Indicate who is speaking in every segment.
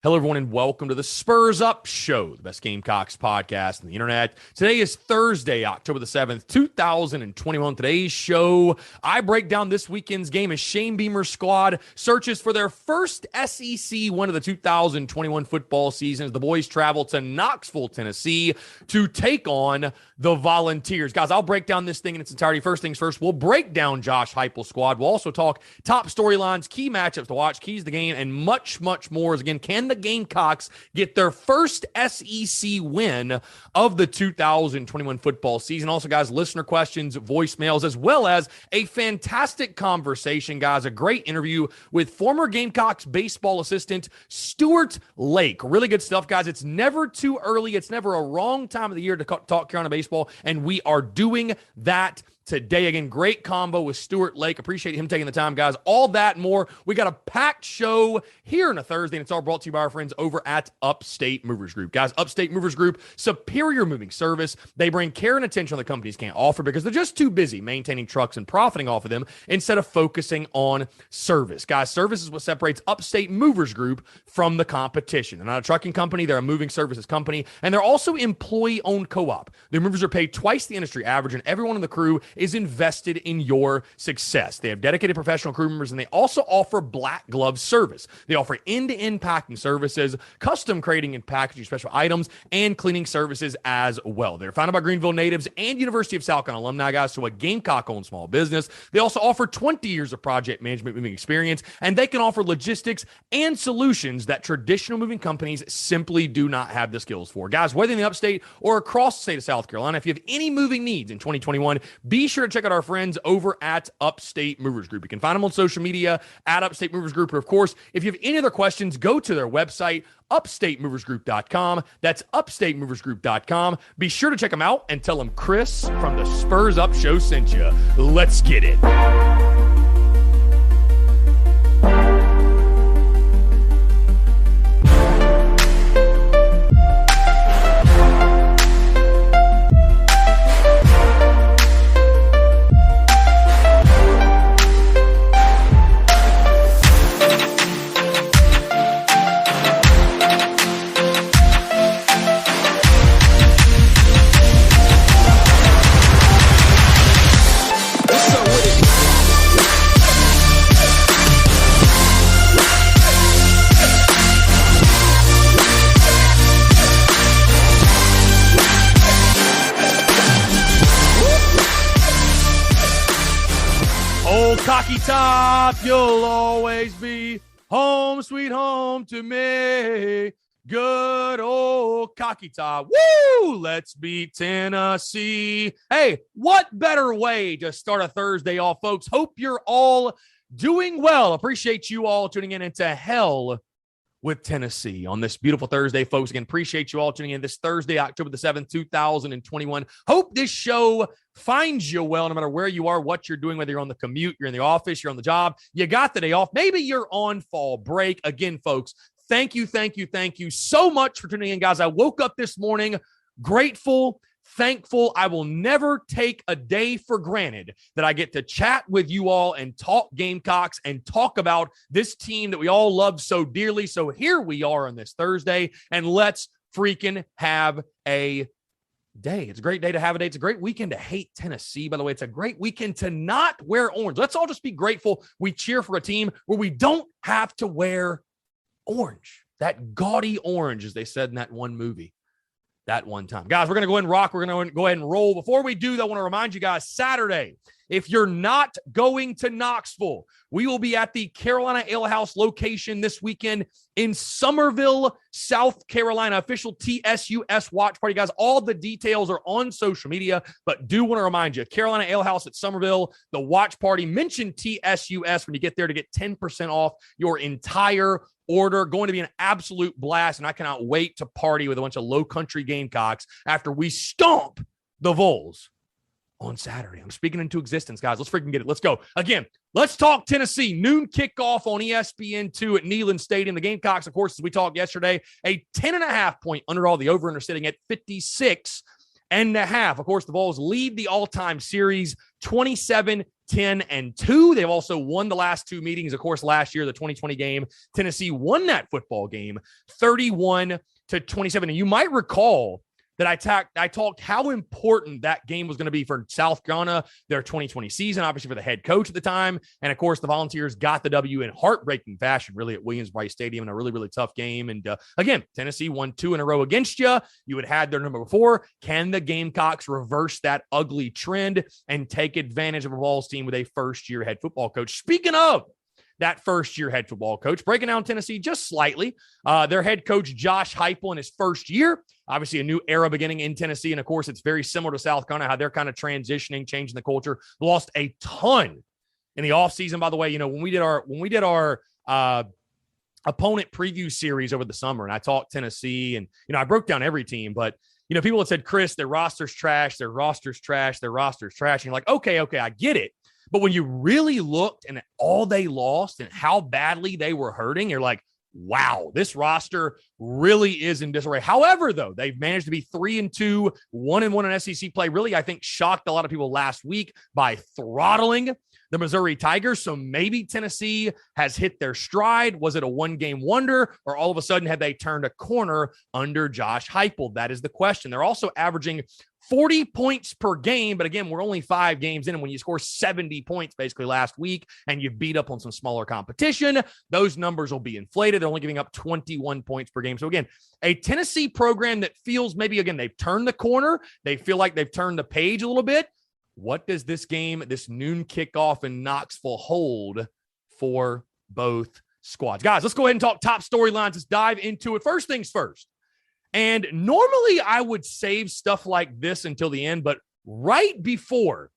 Speaker 1: Hello, everyone, and welcome to the Spurs Up Show, the best Gamecocks podcast on the internet. Today is Thursday, October the 7th, 2021. Today's show, I break down this weekend's game as Shane Beamer's squad searches for their first SEC win of the 2021 football season as the boys travel to Knoxville, Tennessee to take on the Volunteers. Guys, I'll break down this thing in its entirety. First things first, we'll break down Josh Heupel's squad. We'll also talk top storylines, key matchups to watch, keys to the game, and much, much more. As again, can the Gamecocks get their first SEC win of the 2021 football season? Also, guys, listener questions, voicemails, as well as a fantastic conversation, guys. A great interview with former Gamecocks baseball assistant Stuart Lake. Really good stuff, guys. It's never too early. It's never a wrong time of the year to talk Carolina baseball, and we are doing that today. Again, great combo with Stuart Lake. Appreciate him taking the time, guys. All that and more. We got a packed show here on a Thursday, and it's all brought to you by our friends over at Upstate Movers Group. Guys, Upstate Movers Group, superior moving service. They bring care and attention the companies can't offer because they're just too busy maintaining trucks and profiting off of them instead of focusing on service. Guys, service is what separates Upstate Movers Group from the competition. They're not a trucking company. They're a moving services company, and they're also employee-owned co-op. Their movers are paid twice the industry average, and everyone in the crew is invested in your success. They have dedicated professional crew members, and they also offer black glove service. They offer end-to-end packing services, custom crating and packaging special items, and cleaning services as well. They're founded by Greenville natives and University of South Carolina alumni, guys, so a Gamecock-owned small business. They also offer 20 years of project management moving experience, and they can offer logistics and solutions that traditional moving companies simply do not have the skills for. Guys, whether in the upstate or across the state of South Carolina, if you have any moving needs in 2021, be sure to check out our friends over at Upstate Movers Group. You can find them on social media at Upstate Movers Group. Or, of course, if you have any other questions, go to their website, upstatemoversgroup.com. That's upstatemoversgroup.com. Be sure to check them out and tell them Chris from the Spurs Up Show sent you. Let's get it. Cocky top, you'll always be home, sweet home to me. Good old Cocky top. Woo! Let's beat Tennessee. Hey, what better way to start a Thursday off, folks? Hope you're all doing well. Appreciate you all tuning in into Hell with Tennessee on this beautiful Thursday, folks. Again, appreciate you all tuning in this Thursday, October the 7th, 2021. Hope this show finds you well, no matter where you are, what you're doing, whether you're on the commute, you're in the office, you're on the job, you got the day off. Maybe you're on fall break. Again, folks, thank you so much for tuning in, guys. I woke up this morning grateful, thankful. I will never take a day for granted that I get to chat with you all and talk Gamecocks and talk about this team that we all love so dearly. So here we are on this Thursday, and let's freaking have a day. It's a great day to have a day. It's a great weekend to hate Tennessee. By the way, it's a great weekend to not wear orange. Let's all just be grateful we cheer for a team where we don't have to wear orange. That gaudy orange, as they said in that one movie. That one time. Guys, we're going to go ahead and rock. We're going to go ahead and roll. Before we do, though, I want to remind you guys, Saturday, if you're not going to Knoxville, we will be at the Carolina Ale House location this weekend in Summerville, South Carolina. Official TSUS watch party, guys. All the details are on social media, but do want to remind you, Carolina Ale House at Summerville, the watch party. Mention TSUS when you get there to get 10% off your entire order. Going to be an absolute blast, and I cannot wait to party with a bunch of low country Gamecocks after we stomp the Vols on Saturday. I'm speaking into existence, guys. Let's freaking get it. Let's go. Again, let's talk Tennessee. Noon kickoff on ESPN2 at Neyland Stadium. The Gamecocks, of course, as we talked yesterday, a 10.5 point underdog. The over-under sitting at 56.5. Of course, the Vols lead the all-time series 27 10-2. They've also won the last two meetings. Of course, last year, the 2020 game, Tennessee won that football game 31-27. And you might recall that I talked how important that game was going to be for South Carolina, their 2020 season, obviously for the head coach at the time. And of course, the Volunteers got the W in heartbreaking fashion, really, at Williams-Brice Stadium in a really, really tough game. And again, Tennessee won 2 in a row against you. You had had their number before. Can the Gamecocks reverse that ugly trend and take advantage of a Vols team with a first-year head football coach? Speaking of that first-year head football coach, breaking down Tennessee just slightly, their head coach, Josh Heupel, in his first year, obviously a new era beginning in Tennessee. And of course, it's very similar to South Carolina, how they're kind of transitioning, changing the culture. Lost a ton in the offseason, by the way. When we did our opponent preview series over the summer, and I talked Tennessee, and, I broke down every team, but, people had said, Chris, their roster's trash, their roster's trash, their roster's trash. And you're like, okay, I get it. But when you really looked and all they lost and how badly they were hurting, you're like, wow, this roster really is in disarray. However, though, they've managed to be 3-2, 1-1 in SEC play. Really, I think shocked a lot of people last week by throttling the Missouri Tigers. So maybe Tennessee has hit their stride. Was it a one-game wonder, or all of a sudden have they turned a corner under Josh Heupel? That is the question. They're also averaging 40 points per game. But again, we're only 5 games in. And when you score 70 points basically last week and you beat up on some smaller competition, those numbers will be inflated. They're only giving up 21 points per game. So again, a Tennessee program that feels maybe, again, they've turned the corner. They feel like they've turned the page a little bit. What does this game, this noon kickoff in Knoxville, hold for both squads? Guys, let's go ahead and talk top storylines. Let's dive into it. First things first. And normally I would save stuff like this until the end, but right before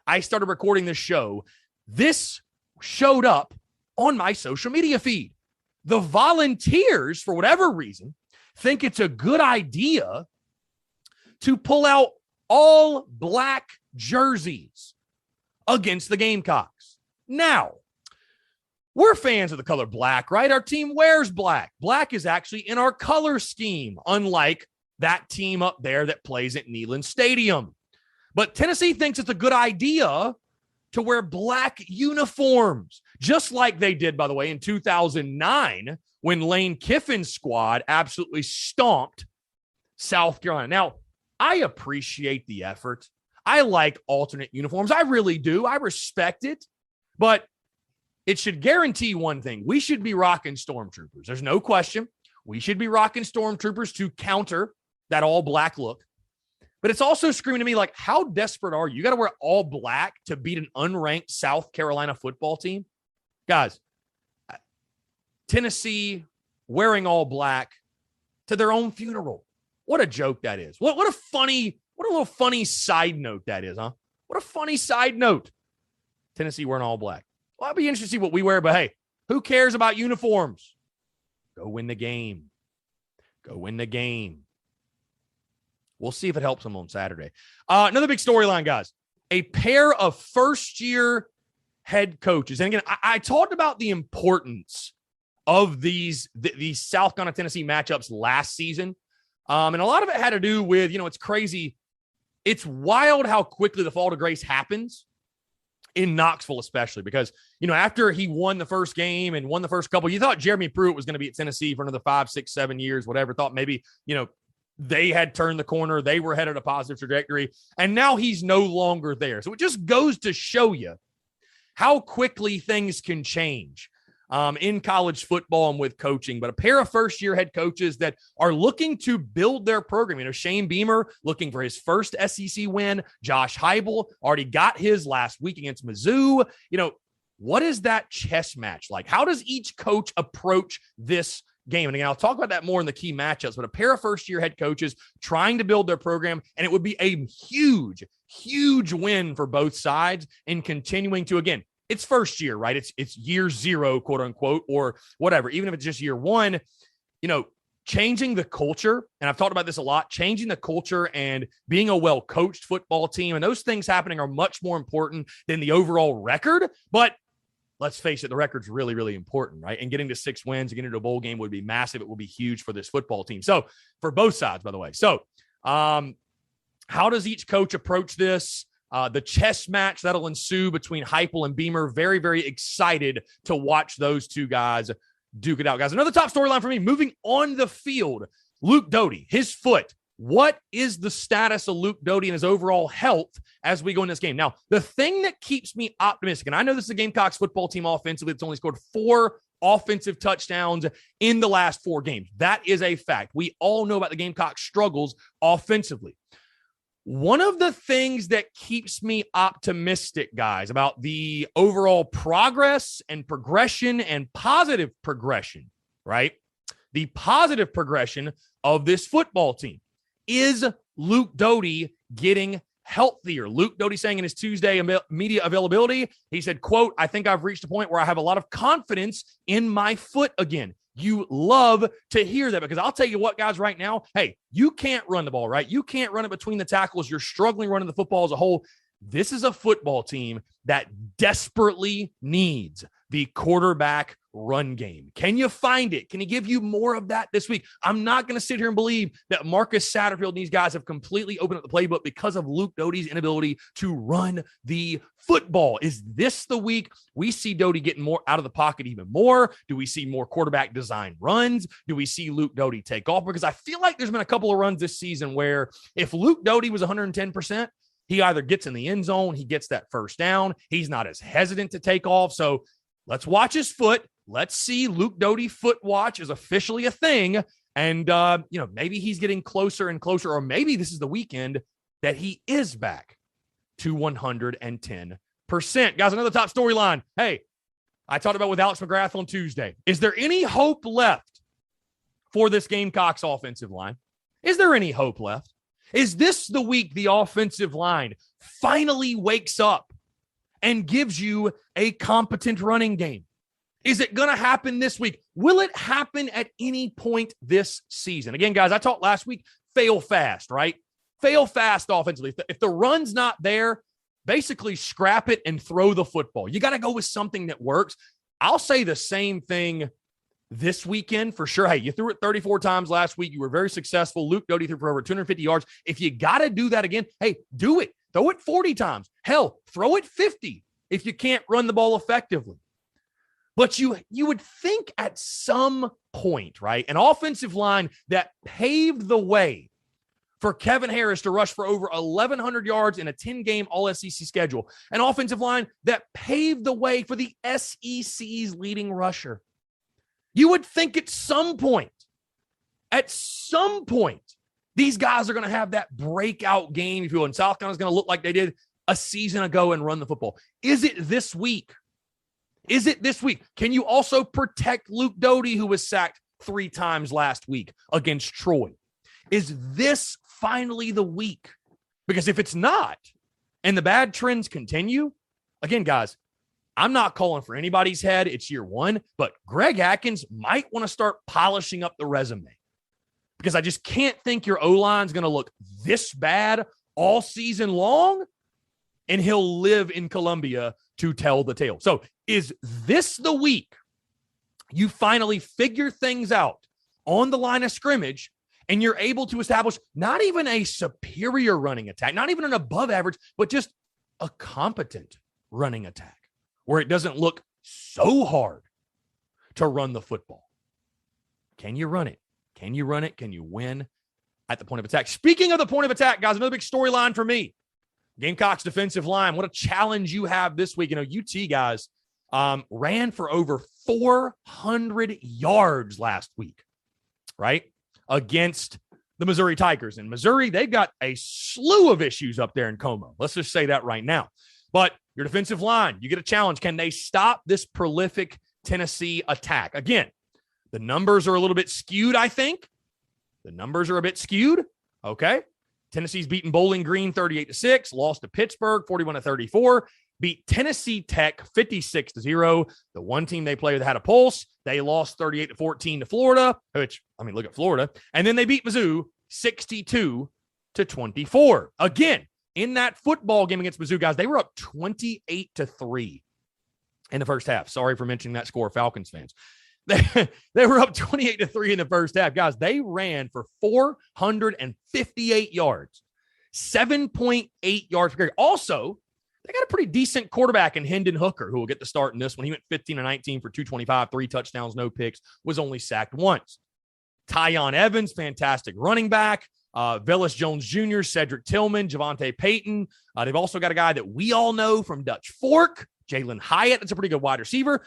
Speaker 1: I started recording this show, this showed up on my social media feed. The Volunteers, for whatever reason, think it's a good idea to pull out all black jerseys against the Gamecocks. Now, we're fans of the color black, right? Our team wears black. Black is actually in our color scheme, unlike that team up there that plays at Neyland Stadium. But Tennessee thinks it's a good idea to wear black uniforms, just like they did, by the way, in 2009 when Lane Kiffin's squad absolutely stomped South Carolina. Now, I appreciate the effort. I like alternate uniforms. I really do. I respect it. But it should guarantee one thing. We should be rocking stormtroopers. There's no question. We should be rocking stormtroopers to counter that all black look. But it's also screaming to me like, how desperate are you? You got to wear all black to beat an unranked South Carolina football team? Guys, Tennessee wearing all black to their own funeral. What a joke that is. What a little funny side note that is, huh? What a funny side note. Tennessee wearing all black. Well, I'll be interested to see what we wear, but hey, who cares about uniforms? Go win the game. Go win the game. We'll see if it helps them on Saturday. Another big storyline, guys. A pair of first-year head coaches. And again, I talked about the importance of these South Carolina, Tennessee matchups last season. And a lot of it had to do with, it's crazy. It's wild how quickly the fall to grace happens in Knoxville, especially because, after he won the first game and won the first couple, you thought Jeremy Pruitt was going to be at Tennessee for another 5, 6, 7 years, whatever. Thought maybe, they had turned the corner. They were headed a positive trajectory. And now he's no longer there. So it just goes to show you how quickly things can change in college football and with coaching. But a pair of first-year head coaches that are looking to build their program. Shane Beamer looking for his first SEC win. Josh Heupel already got his last week against Mizzou. What is that chess match like? How does each coach approach this game? And again, I'll talk about that more in the key matchups, but a pair of first-year head coaches trying to build their program, and it would be a huge, huge win for both sides in continuing to, again, it's first year, right? It's year 0, quote unquote, or whatever. Even if it's just year 1, changing the culture. And I've talked about this a lot, changing the culture and being a well-coached football team. And those things happening are much more important than the overall record. But let's face it, the record's really, really important, right? And getting to 6 wins and getting to a bowl game would be massive. It will be huge for this football team. So for both sides, by the way. So how does each coach approach this? the chess match that'll ensue between Heupel and Beamer. Very, very excited to watch those two guys duke it out, guys. Another top storyline for me, moving on the field, Luke Doty, his foot. What is the status of Luke Doty and his overall health as we go in this game? Now, the thing that keeps me optimistic, and I know this is a Gamecocks football team offensively that's only scored 4 offensive touchdowns in the last 4 games. That is a fact. We all know about the Gamecocks' struggles offensively. One of the things that keeps me optimistic, guys, about the overall progress and progression and positive progression, right? The positive progression of this football team is Luke Doty getting healthier. Luke Doty saying in his Tuesday media availability, he said, quote, "I think I've reached a point where I have a lot of confidence in my foot again." You love to hear that, because I'll tell you what, guys, right now, hey, you can't run the ball, right? You can't run it between the tackles. You're struggling running the football as a whole. This is a football team that desperately needs the quarterback run game. Can you find it? Can he give you more of that this week? I'm not going to sit here and believe that Marcus Satterfield and these guys have completely opened up the playbook because of Luke Doty's inability to run the football. Is this the week we see Doty getting more out of the pocket even more? Do we see more quarterback design runs? Do we see Luke Doty take off? Because I feel like there's been a couple of runs this season where if Luke Doty was 110%, he either gets in the end zone, he gets that first down, he's not as hesitant to take off. So let's watch his foot. Let's see Luke Doty foot watch is officially a thing. And, maybe he's getting closer and closer, or maybe this is the weekend that he is back to 110%. Guys, another top storyline. Hey, I talked about with Alex McGrath on Tuesday. Is there any hope left for this Gamecocks offensive line? Is there any hope left? Is this the week the offensive line finally wakes up and gives you a competent running game? Is it going to happen this week? Will it happen at any point this season? Again, guys, I talked last week, fail fast, right? Fail fast offensively. If the run's not there, basically scrap it and throw the football. You got to go with something that works. I'll say the same thing this weekend for sure. Hey, you threw it 34 times last week. You were very successful. Luke Doty threw for over 250 yards. If you got to do that again, hey, do it. Throw it 40 times. Hell, throw it 50 if you can't run the ball effectively. But you would think at some point, right, an offensive line that paved the way for Kevin Harris to rush for over 1,100 yards in a 10-game All-SEC schedule, an offensive line that paved the way for the SEC's leading rusher. You would think at some point, these guys are going to have that breakout game, if you will, and South Carolina's going to look like they did a season ago and run the football. Is it this week? Is it this week? Can you also protect Luke Doty, who was sacked 3 times last week against Troy? Is this finally the week? Because if it's not, and the bad trends continue, again, guys, I'm not calling for anybody's head. It's year 1, but Greg Atkins might want to start polishing up the resume, because I just can't think your O-line is going to look this bad all season long, and he'll live in Columbia to tell the tale. So is this the week you finally figure things out on the line of scrimmage and you're able to establish not even a superior running attack, not even an above average, but just a competent running attack where it doesn't look so hard to run the football? Can you run it? Can you run it? Can you win at the point of attack? Speaking of the point of attack, guys, another big storyline for me. Gamecocks defensive line. What a challenge you have this week. UT guys ran for over 400 yards last week, right? Against the Missouri Tigers. And Missouri, they've got a slew of issues up there in Como. Let's just say that right now. But your defensive line, you get a challenge. Can they stop this prolific Tennessee attack? Again, the numbers are a little bit skewed, I think. The numbers are a bit skewed. Okay. Tennessee's beaten Bowling Green 38-6, lost to Pittsburgh 41-34, beat Tennessee Tech 56-0. The one team they played that had a pulse, they lost 38-14 to Florida, which, look at Florida. And then they beat Mizzou 62-24. Again, in that football game against Mizzou, guys, they were up 28-3 in the first half. Sorry for mentioning that score, Falcons fans. They were up 28-3 in the first half. Guys, they ran for 458 yards, 7.8 yards per carry. Also, they got a pretty decent quarterback in Hendon Hooker, who will get the start in this one. He went 15-19 for 225, 3 touchdowns, no picks, was only sacked once. Tyon Evans, fantastic running back. Velus Jones Jr., Cedric Tillman, Javonte Payton. They've also got a guy that we all know from Dutch Fork, Jalen Hyatt. That's a pretty good wide receiver.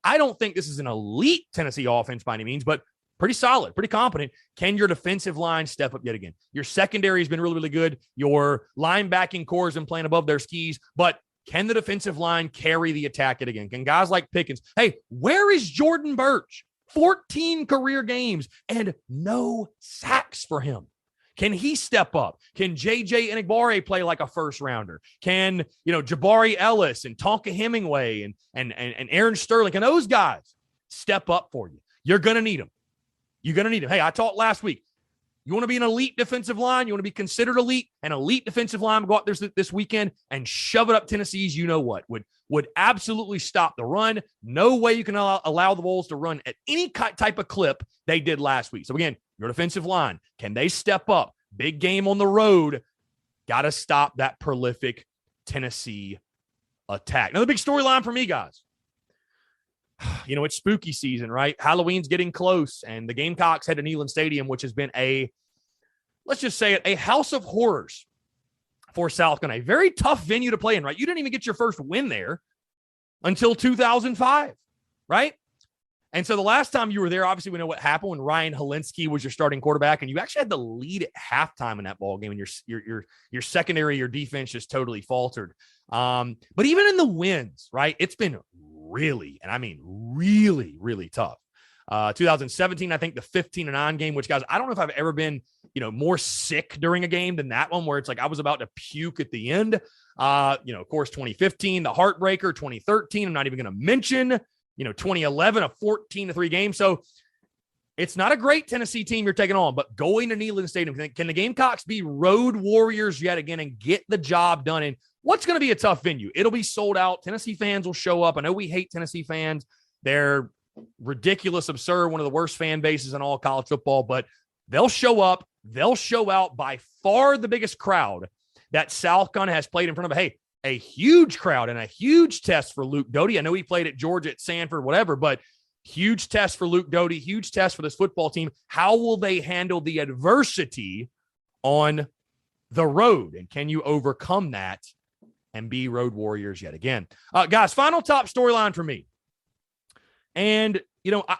Speaker 1: I don't think this is an elite Tennessee offense by any means, but pretty solid, pretty competent. Can your defensive line step up yet again? Your secondary has been really, really good. Your linebacking core has been playing above their skis, but can the defensive line carry the attack yet again? Can guys like Pickens? Hey, where is Jordan Birch? 14 career games and no sacks for him. Can he step up? Can J.J. Enagbare play like a first rounder? Can, Jabari Ellis and Tonka Hemingway and Aaron Sterling, can those guys step up for you? You're going to need them. You're going to need them. Hey, I talked last week. You want to be an elite defensive line? You want to be considered elite? An elite defensive line will go out there this weekend and shove it up Tennessee's you-know-what. Would absolutely stop the run. No way you can allow the Wolves to run at any type of clip they did last week. So, again, your defensive line, can they step up? Big game on the road. Got to stop that prolific Tennessee attack. Another big storyline for me, guys. It's spooky season, right? Halloween's getting close, and the Gamecocks head to Neyland Stadium, which has been let's just say it, a house of horrors for South Carolina. A very tough venue to play in, right? You didn't even get your first win there until 2005, right? And so the last time you were there, obviously we know what happened when Ryan Helinski was your starting quarterback, and you actually had the lead at halftime in that ball game, and your secondary, your defense just totally faltered. But even in the wins, right, it's been really, and I mean really, really tough. 2017, I think the 15-9 game, which, guys, I don't know if I've ever been, more sick during a game than that one, where it's like I was about to puke at the end. Of course, 2015, the heartbreaker. 2013, I'm not even going to mention. 2011, a 14-3 game. So it's not a great Tennessee team you're taking on, but going to Neyland Stadium, can the Gamecocks be road warriors yet again and get the job done in what's going to be a tough venue? It'll be sold out. Tennessee fans will show up. I know we hate Tennessee fans. They're ridiculous, absurd, one of the worst fan bases in all college football, but they'll show up. They'll show out. By far the biggest crowd that South Carolina has played in front of. Hey, a huge crowd and a huge test for Luke Doty. I know he played at Georgia, at Sanford, whatever, but huge test for Luke Doty, huge test for this football team. How will they handle the adversity on the road? And can you overcome that and be road warriors yet again? Guys, final top storyline for me. And,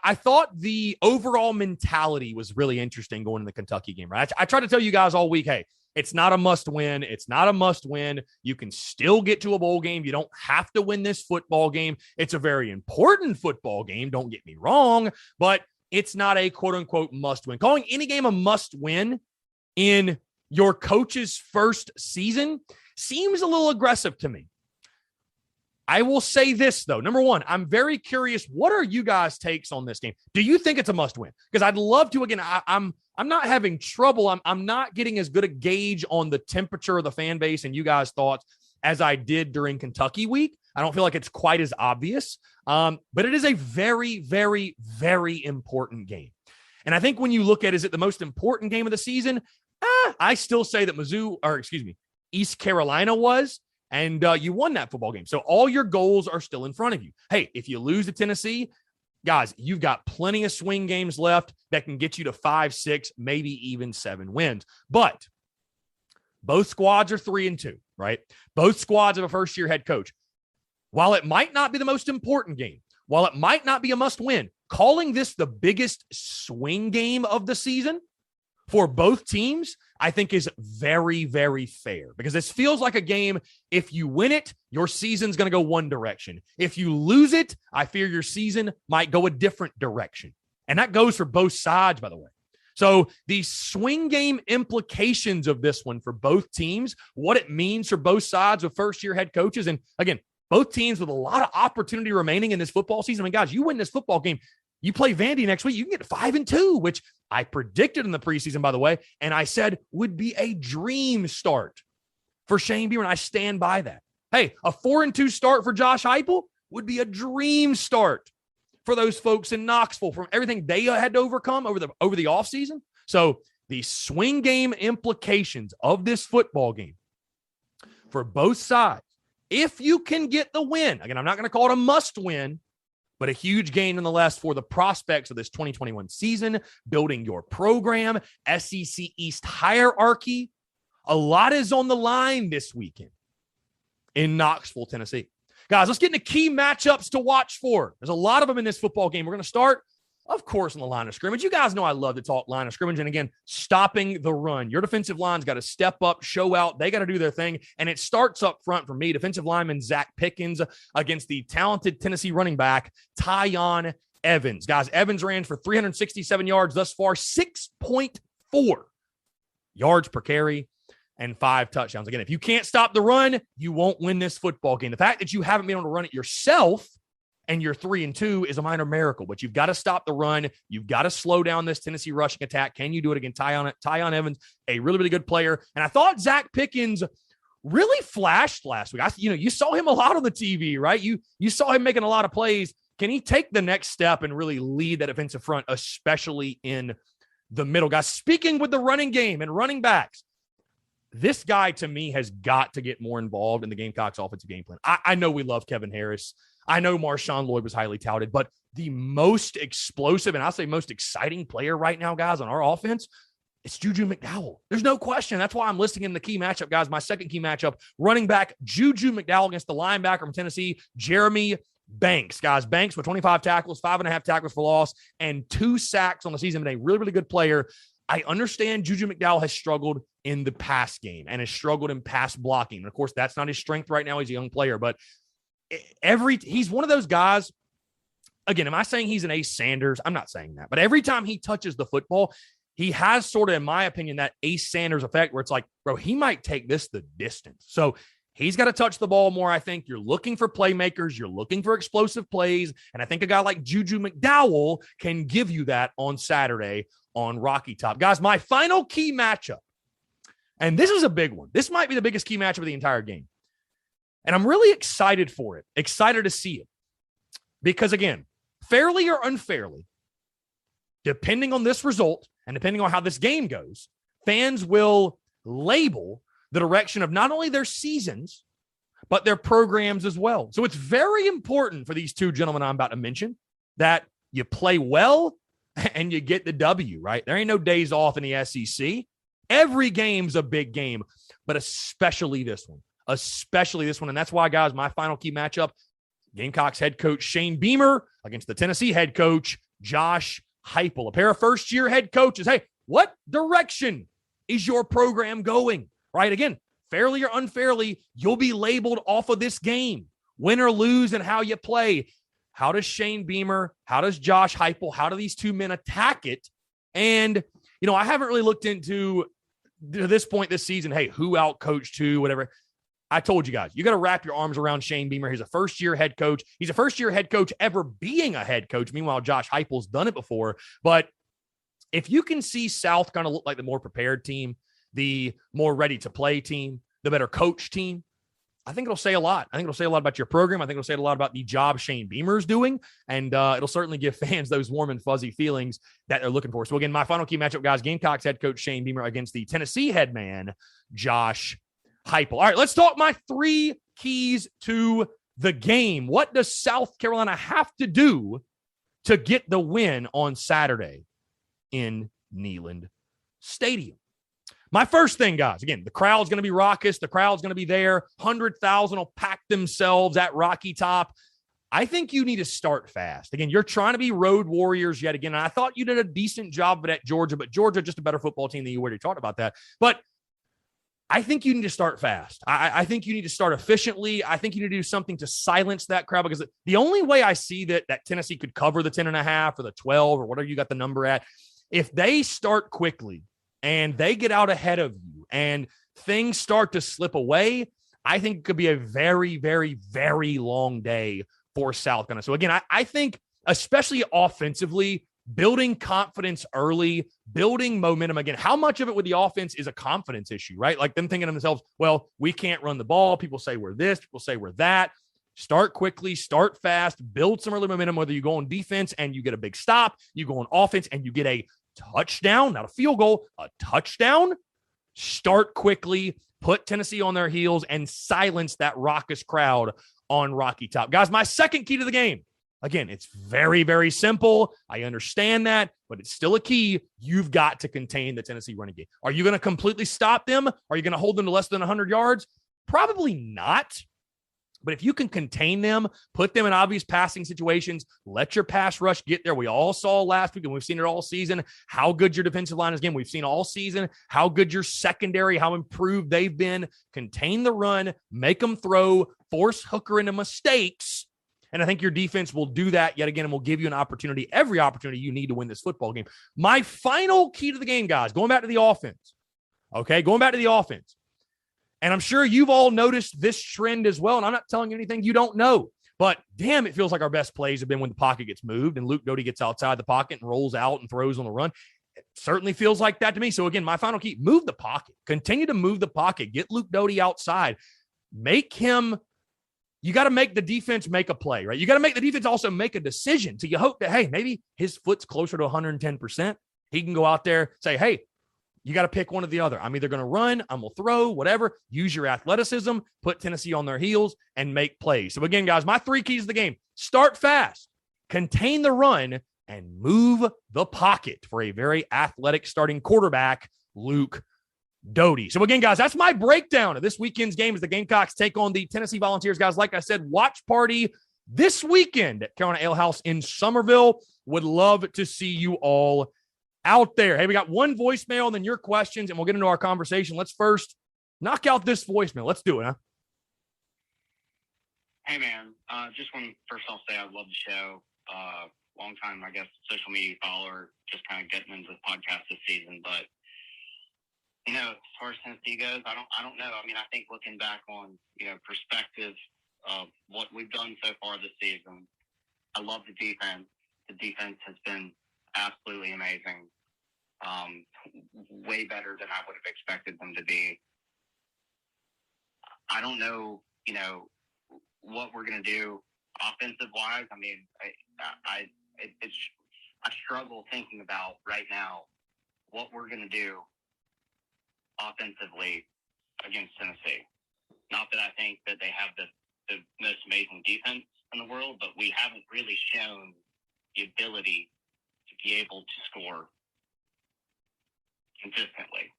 Speaker 1: I thought the overall mentality was really interesting going in the Kentucky game, right? I tried to tell you guys all week, hey, it's not a must win. It's not a must win. You can still get to a bowl game. You don't have to win this football game. It's a very important football game. Don't get me wrong, but it's not a quote unquote must win. Calling any game a must win in your coach's first season seems a little aggressive to me. I will say this, though. Number one, I'm very curious. What are you guys' takes on this game? Do you think it's a must-win? Because I'd love to. Again, I'm not having trouble. I'm not getting as good a gauge on the temperature of the fan base and you guys' thoughts as I did during Kentucky week. I don't feel like it's quite as obvious, but it is a very, very, very important game. And I think when you look at, is it the most important game of the season? I still say that East Carolina was. And you won that football game. So all your goals are still in front of you. Hey, if you lose to Tennessee, guys, you've got plenty of swing games left that can get you to 5, 6, maybe even 7 wins. But both squads are 3-2, right? Both squads have a first-year head coach. While it might not be the most important game, while it might not be a must-win, calling this the biggest swing game of the season for both teams, I think is very, very fair, because this feels like a game. If you win it, your season's going to go one direction. If you lose it, I fear your season might go a different direction. And that goes for both sides, by the way. So the swing game implications of this one for both teams, what it means for both sides with first-year head coaches. And again, both teams with a lot of opportunity remaining in this football season. I mean, guys, you win this football game, you play Vandy next week, you can get 5-2, which I predicted in the preseason, by the way, and I said would be a dream start for Shane Beamer, and I stand by that. Hey, a 4-2 start for Josh Heupel would be a dream start for those folks in Knoxville from everything they had to overcome over the offseason. So the swing game implications of this football game for both sides, if you can get the win, again, I'm not going to call it a must win, but a huge gain nonetheless for the prospects of this 2021 season, building your program, SEC East hierarchy. A lot is on the line this weekend in Knoxville, Tennessee. Guys, let's get into key matchups to watch for. There's a lot of them in this football game. We're going to start, of course, on the line of scrimmage. You guys know I love to talk line of scrimmage. And again, stopping the run. Your defensive line's got to step up, show out. They got to do their thing. And it starts up front for me. Defensive lineman Zach Pickens against the talented Tennessee running back, Tyon Evans. Guys, Evans ran for 367 yards thus far, 6.4 yards per carry, and 5 touchdowns. Again, if you can't stop the run, you won't win this football game. The fact that you haven't been able to run it yourself and you're 3-2 is a minor miracle, but you've got to stop the run. You've got to slow down this Tennessee rushing attack. Can you do it against Tyon Evans, a really, really good player? And I thought Zach Pickens really flashed last week. You saw him a lot on the TV, right? You saw him making a lot of plays. Can he take the next step and really lead that defensive front, especially in the middle? Guys, speaking with the running game and running backs, this guy, to me, has got to get more involved in the Gamecocks offensive game plan. I know we love Kevin Harris. I know Marshawn Lloyd was highly touted, but the most explosive and I'll say most exciting player right now, guys, on our offense, it's Juju McDowell. There's no question. That's why I'm listing in the key matchup, guys. My second key matchup, running back Juju McDowell against the linebacker from Tennessee, Jeremy Banks. Guys, Banks with 25 tackles, 5.5 tackles for loss, and 2 sacks on the season. But a really, really good player. I understand Juju McDowell has struggled in the pass game and has struggled in pass blocking. And of course, that's not his strength right now. He's a young player, but he's one of those guys. Again, am I saying he's an Ace Sanders? I'm not saying that, but every time he touches the football, he has sort of, in my opinion, that Ace Sanders effect where it's like, bro, he might take this the distance. So he's got to touch the ball more. I think you're looking for playmakers. You're looking for explosive plays. And I think a guy like Juju McDowell can give you that on Saturday on Rocky Top. Guys, my final key matchup, and this is a big one. This might be the biggest key matchup of the entire game. And I'm really excited for it, excited to see it. Because again, fairly or unfairly, depending on this result and depending on how this game goes, fans will label the direction of not only their seasons, but their programs as well. So it's very important for these two gentlemen I'm about to mention that you play well and you get the W, right? There ain't no days off in the SEC. Every game's a big game, but especially this one. And that's why, guys, my final key matchup, Gamecocks head coach Shane Beamer against the Tennessee head coach Josh Heupel, a pair of first-year head coaches. Hey, what direction is your program going, right? Again, fairly or unfairly, you'll be labeled off of this game, win or lose and how you play. How does Shane Beamer, how does Josh Heupel, how do these two men attack it? And, I haven't really looked into, to this point this season, hey, who out-coached who, whatever. I told you guys, you got to wrap your arms around Shane Beamer. He's a first-year head coach. He's a first-year head coach ever being a head coach. Meanwhile, Josh Heupel's done it before. But if you can see South kind of look like the more prepared team, the more ready-to-play team, the better coach team, I think it'll say a lot. I think it'll say a lot about your program. I think it'll say a lot about the job Shane Beamer's doing. And it'll certainly give fans those warm and fuzzy feelings that they're looking for. So again, my final key matchup, guys, Gamecocks head coach Shane Beamer against the Tennessee head man, Josh Heupel. All right, let's talk my 3 keys to the game. What does South Carolina have to do to get the win on Saturday in Neyland Stadium? My first thing, guys, again, the crowd's going to be raucous. The crowd's going to be there. 100,000 will pack themselves at Rocky Top. I think you need to start fast. Again, you're trying to be road warriors yet again. And I thought you did a decent job of it at Georgia, but Georgia just a better football team than you already talked about that. But I think you need to start fast. I think you need to start efficiently. I think you need to do something to silence that crowd, because the only way I see that Tennessee could cover the 10.5 or the 12 or whatever you got the number at, if they start quickly and they get out ahead of you and things start to slip away, I think it could be a very, very, very long day for South Carolina. So again, I think especially offensively, building confidence early, building momentum. Again, how much of it with the offense is a confidence issue, right? Like them thinking to themselves, well, we can't run the ball. People say we're this, people say we're that. Start quickly, start fast, build some early momentum, whether you go on defense and you get a big stop, you go on offense and you get a touchdown, not a field goal, a touchdown, start quickly, put Tennessee on their heels, and silence that raucous crowd on Rocky Top. Guys, my second key to the game. Again, it's very, very simple. I understand that, but it's still a key. You've got to contain the Tennessee running game. Are you going to completely stop them? Are you going to hold them to less than 100 yards? Probably not. But if you can contain them, put them in obvious passing situations, let your pass rush get there. We all saw last week, and we've seen it all season, how good your defensive line is. Again, we've seen all season how good your secondary, how improved they've been. Contain the run, make them throw, force Hooker into mistakes. And I think your defense will do that yet again and will give you an opportunity, every opportunity you need to win this football game. My final key to the game, guys, going back to the offense. Okay, going back to the offense. And I'm sure you've all noticed this trend as well. And I'm not telling you anything you don't know. But damn, it feels like our best plays have been when the pocket gets moved and Luke Doty gets outside the pocket and rolls out and throws on the run. It certainly feels like that to me. So again, my final key, move the pocket. Continue to move the pocket. Get Luke Doty outside. Make him... You got to make the defense make a play, right? You got to make the defense also make a decision. So you hope that, hey, maybe his foot's closer to 110%. He can go out there, say, hey, you got to pick one or the other. I'm either going to run, I'm going to throw, whatever. Use your athleticism, put Tennessee on their heels, and make plays. So again, guys, my three keys to the game: start fast, contain the run, and move the pocket for a very athletic starting quarterback, Luke Doty. So again, guys, that's my breakdown of this weekend's game as the Gamecocks take on the Tennessee Volunteers. Guys, like I said, watch party this weekend at Carolina Ale House in Somerville. Would love to see you all out there. Hey, we got one voicemail and then your questions, and we'll get into our conversation. Let's first knock out this voicemail. Let's do it, huh?
Speaker 2: Hey, man. Just first I'll say I love the show. Long time, I guess, social media follower, just kind of getting into the podcast this season, but you know, as far as Tennessee goes, I don't know. I mean, I think looking back on, perspective of what we've done so far this season, I love the defense. The defense has been absolutely amazing. Way better than I would have expected them to be. I don't know, what we're going to do offensive wise. I mean, I struggle thinking about right now what we're going to do offensively against Tennessee. Not that I think that they have the most amazing defense in the world, but we haven't really shown the ability to be able to score consistently.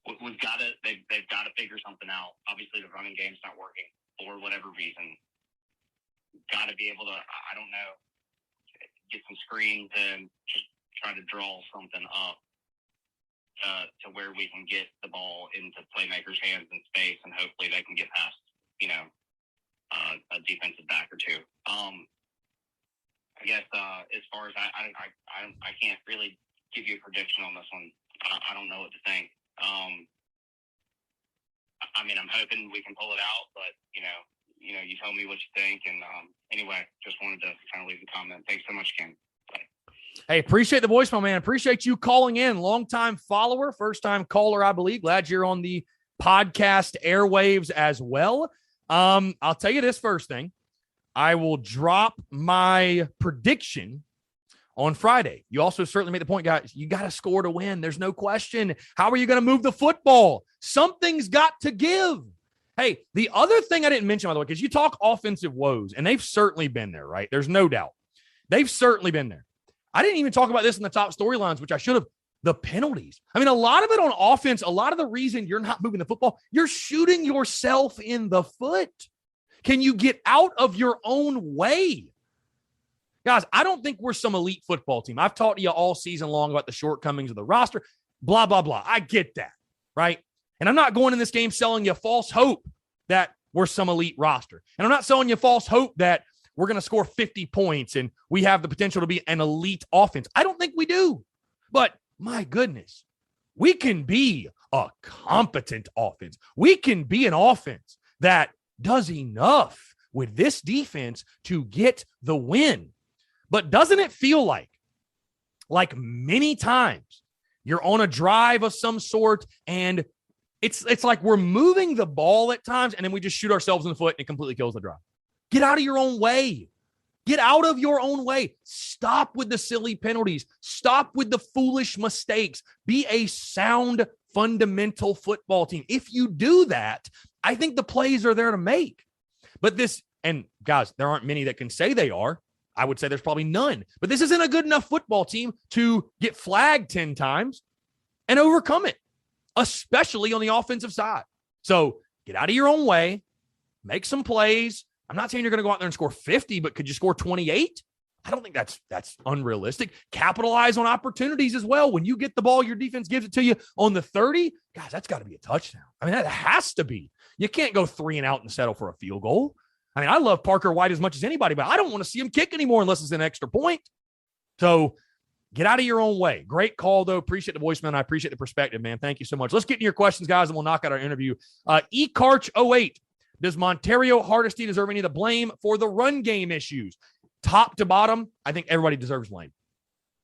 Speaker 2: They've got to figure something out. Obviously, the running game's not working for whatever reason. Got to be able to, I don't know, get some screens and just try to draw something up. To where we can get the ball into playmakers' hands in space, and hopefully they can get past, a defensive back or two. I guess as far as I can't really give you a prediction on this one. I don't know what to think. I mean, I'm hoping we can pull it out, but you tell me what you think. And anyway, just wanted to kind of leave a comment. Thanks so much, Ken. Bye.
Speaker 1: Hey, appreciate the voicemail, man. Appreciate you calling in. Longtime follower, first-time caller, I believe. Glad you're on the podcast airwaves as well. I'll tell you this first thing. I will drop my prediction on Friday. You also certainly made the point, guys, you got to score to win. There's no question. How are you going to move the football? Something's got to give. Hey, the other thing I didn't mention, by the way, because you talk offensive woes, and they've certainly been there, right? There's no doubt. They've certainly been there. I didn't even talk about this in the top storylines, which I should have. The penalties. I mean, a lot of it on offense, a lot of the reason you're not moving the football, you're shooting yourself in the foot. Can you get out of your own way? Guys, I don't think we're some elite football team. I've talked to you all season long about the shortcomings of the roster, blah, blah, blah. I get that, right? And I'm not going in this game selling you false hope that we're some elite roster. And I'm not selling you false hope that we're going to score 50 points and we have the potential to be an elite offense. I don't think we do. But my goodness, we can be a competent offense. We can be an offense that does enough with this defense to get the win. But doesn't it feel like many times you're on a drive of some sort and it's like we're moving the ball at times and then we just shoot ourselves in the foot and it completely kills the drive. Get out of your own way. Get out of your own way. Stop with the silly penalties. Stop with the foolish mistakes. Be a sound, fundamental football team. If you do that, I think the plays are there to make. But this, and guys, there aren't many that can say they are. I would say there's probably none. But this isn't a good enough football team to get flagged 10 times and overcome it, especially on the offensive side. So get out of your own way. Make some plays. I'm not saying you're going to go out there and score 50, but could you score 28? I don't think that's unrealistic. Capitalize on opportunities as well. When you get the ball, your defense gives it to you on the 30. Guys, that's got to be a touchdown. I mean, that has to be. You can't go 3 and out and settle for a field goal. I mean, I love Parker White as much as anybody, but I don't want to see him kick anymore unless it's an extra point. So get out of your own way. Great call, though. Appreciate the voicemail, and I appreciate the perspective, man. Thank you so much. Let's get into your questions, guys, and we'll knock out our interview. eCarch08. Does Montario Hardesty deserve any of the blame for the run game issues? Top to bottom, I think everybody deserves blame.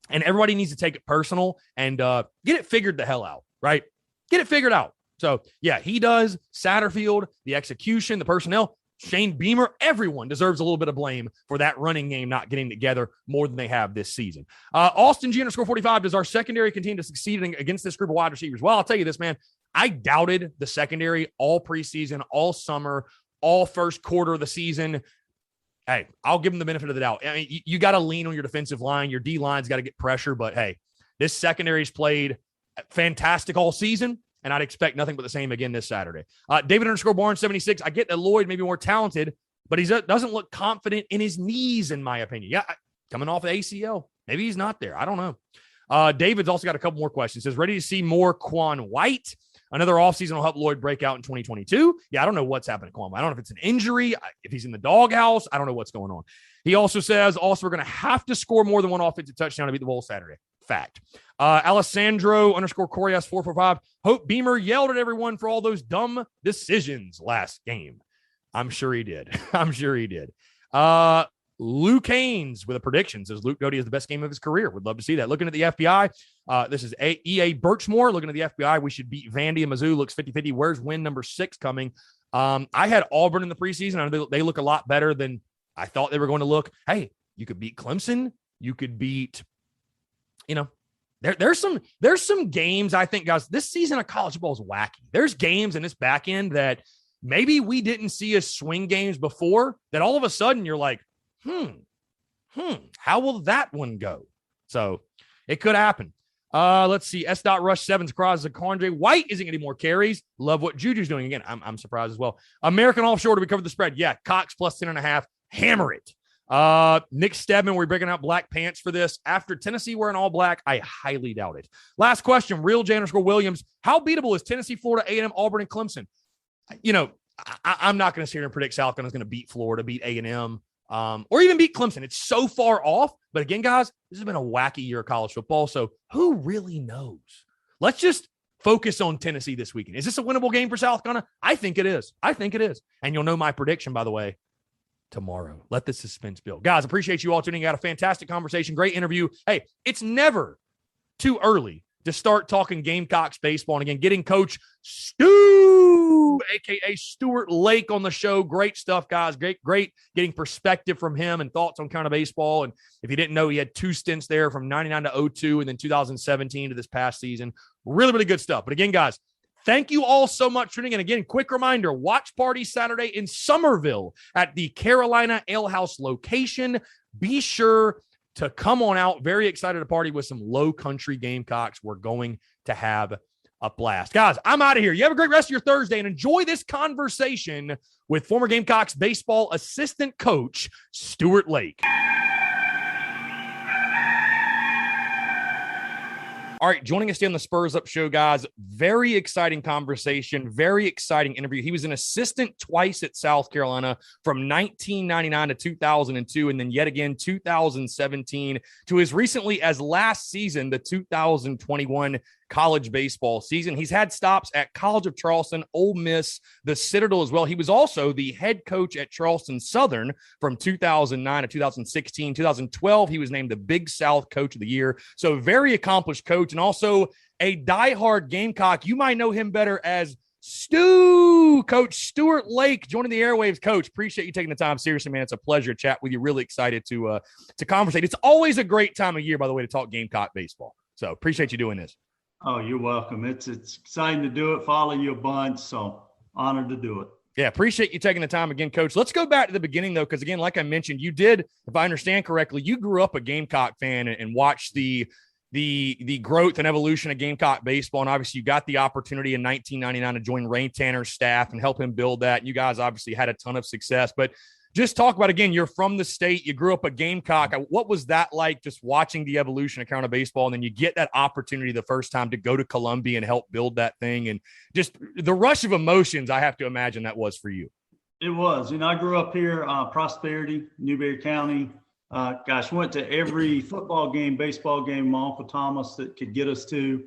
Speaker 1: And everybody needs to take it personal and get it figured the hell out, right? Get it figured out. So, yeah, he does. Satterfield, the execution, the personnel, Shane Beamer, everyone deserves a little bit of blame for that running game not getting together more than they have this season. Austin G_45, does our secondary continue to succeed against this group of wide receivers? Well, I'll tell you this, man. I doubted the secondary all preseason, all summer, all first quarter of the season. Hey, I'll give them the benefit of the doubt. I mean, you got to lean on your defensive line. Your D-line's got to get pressure. But, hey, this secondary's played fantastic all season, and I'd expect nothing but the same again this Saturday. David_Barnes76, I get that Lloyd may be more talented, but he doesn't look confident in his knees, in my opinion. Yeah, coming off the ACL. Maybe he's not there. I don't know. David's also got a couple more questions. He says, ready to see more Quan White? Another offseason will help Lloyd break out in 2022. Yeah, I don't know what's happened to Quan. I don't know if it's an injury, if he's in the doghouse. I don't know what's going on. He also says, we're going to have to score more than one offensive touchdown to beat the Bulls Saturday. Fact. Alessandro_Corias445. Hope Beamer yelled at everyone for all those dumb decisions last game. I'm sure he did. Luke Haynes with a prediction says Luke Doty is the best game of his career. Would love to see that. Looking at the FBI, this is EA Birchmore. Looking at the FBI, we should beat Vandy and Mizzou. Looks 50-50. Where's win number 6 coming? I had Auburn in the preseason. I know they look a lot better than I thought they were going to look. Hey, you could beat Clemson. You could beat, there's some games, I think, guys, this season of college football is wacky. There's games in this back end that maybe we didn't see as swing games before that all of a sudden you're like, how will that one go? So it could happen. Let's see. S.Rush7's across the Condre White isn't getting more carries. Love what Juju's doing. Again, I'm surprised as well. American Offshore, do we cover the spread? Yeah. Cox plus 10.5. Hammer it. Nick Stedman, we're breaking out black pants for this. After Tennessee wearing all black, I highly doubt it. Last question. Real J_Williams. How beatable is Tennessee, Florida, A&M, Auburn, and Clemson? I'm not going to sit here and predict South Carolina's going to beat Florida, beat A&M. Or even beat Clemson. It's so far off. But again, guys, this has been a wacky year of college football. So who really knows? Let's just focus on Tennessee this weekend. Is this a winnable game for South Carolina? I think it is. And you'll know my prediction, by the way, tomorrow. Let the suspense build. Guys, appreciate you all tuning out. A fantastic conversation. Great interview. Hey, it's never too early to start talking Gamecocks baseball. And again, getting Coach Stu, a.k.a. Stuart Lake, on the show. Great stuff, guys. Great getting perspective from him and thoughts on kind of baseball. And if you didn't know, he had 2 stints there from 99 to 02 and then 2017 to this past season. Really, really good stuff. But again, guys, thank you all so much for tuning in. Again, quick reminder, watch party Saturday in Somerville at the Carolina Ale House location. Be sure to come on out. Very excited to party with some Low Country Gamecocks. We're going to have a blast. Guys, I'm out of here. You have a great rest of your Thursday and enjoy this conversation with former Gamecocks baseball assistant coach, Stuart Lake. All right, joining us today on the Spurs Up Show, guys. Very exciting conversation, very exciting interview. He was an assistant twice at South Carolina from 1999 to 2002, and then yet again 2017 to as recently as last season, the 2021 college baseball season. He's had stops at College of Charleston, Ole Miss, the Citadel as well. He was also the head coach at Charleston Southern from 2009 to 2016. 2012, he was named the Big South Coach of the Year. So very accomplished coach and also a diehard Gamecock. You might know him better as Coach Stuart Lake joining the airwaves. Coach, appreciate you taking the time. Seriously, man, it's a pleasure to chat with you. Really excited to conversate. It's always a great time of year, by the way, to talk Gamecock baseball. So appreciate you doing this.
Speaker 3: Oh, you're welcome. It's exciting to do it. Follow you a bunch, so honored to do it.
Speaker 1: Yeah, appreciate you taking the time again, Coach. Let's go back to the beginning, though, because, again, like I mentioned, you did, if I understand correctly, you grew up a Gamecock fan and watched the growth and evolution of Gamecock baseball, and obviously you got the opportunity in 1999 to join Ray Tanner's staff and help him build that. And you guys obviously had a ton of success, but just talk about, again, you're from the state, you grew up a Gamecock. What was that like, just watching the evolution of Carolina baseball, and then you get that opportunity the first time to go to Columbia and help build that thing, and just the rush of emotions I have to imagine that was for you?
Speaker 3: It was. I grew up here, Prosperity, Newberry County. Went to every football game, baseball game, my Uncle Thomas that could get us to.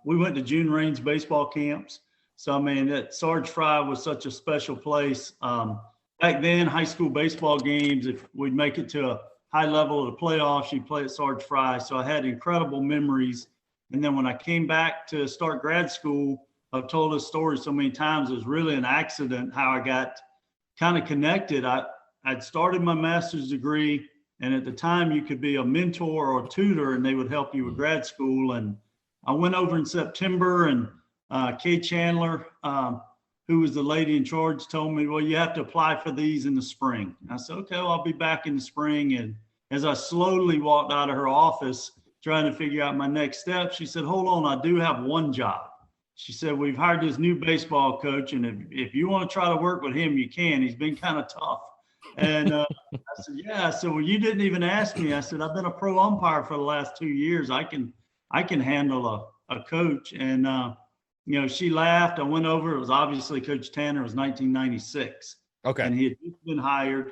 Speaker 3: We went to June range baseball camps. So, that Sarge Fry was such a special place. Back then, high school baseball games, if we'd make it to a high level of the playoffs, you'd play at Sarge Fry. So I had incredible memories. And then when I came back to start grad school, I've told this story so many times, it was really an accident how I got kind of connected. I'd started my master's degree, and at the time you could be a mentor or a tutor, and they would help you with grad school. And I went over in September, and Kay Chandler, who was the lady in charge, told me, well, you have to apply for these in the spring. And I said, okay, well, I'll be back in the spring. And as I slowly walked out of her office, trying to figure out my next step, she said, hold on, I do have one job. She said, we've hired this new baseball coach, and if you want to try to work with him, you can. He's been kind of tough. And I said, yeah. So, well, you didn't even ask me. I said, I've been a pro umpire for the last 2 years. I can handle a coach. And, she laughed. I went over. It was obviously Coach Tanner. It was 1996.
Speaker 1: Okay.
Speaker 3: And he had just been hired.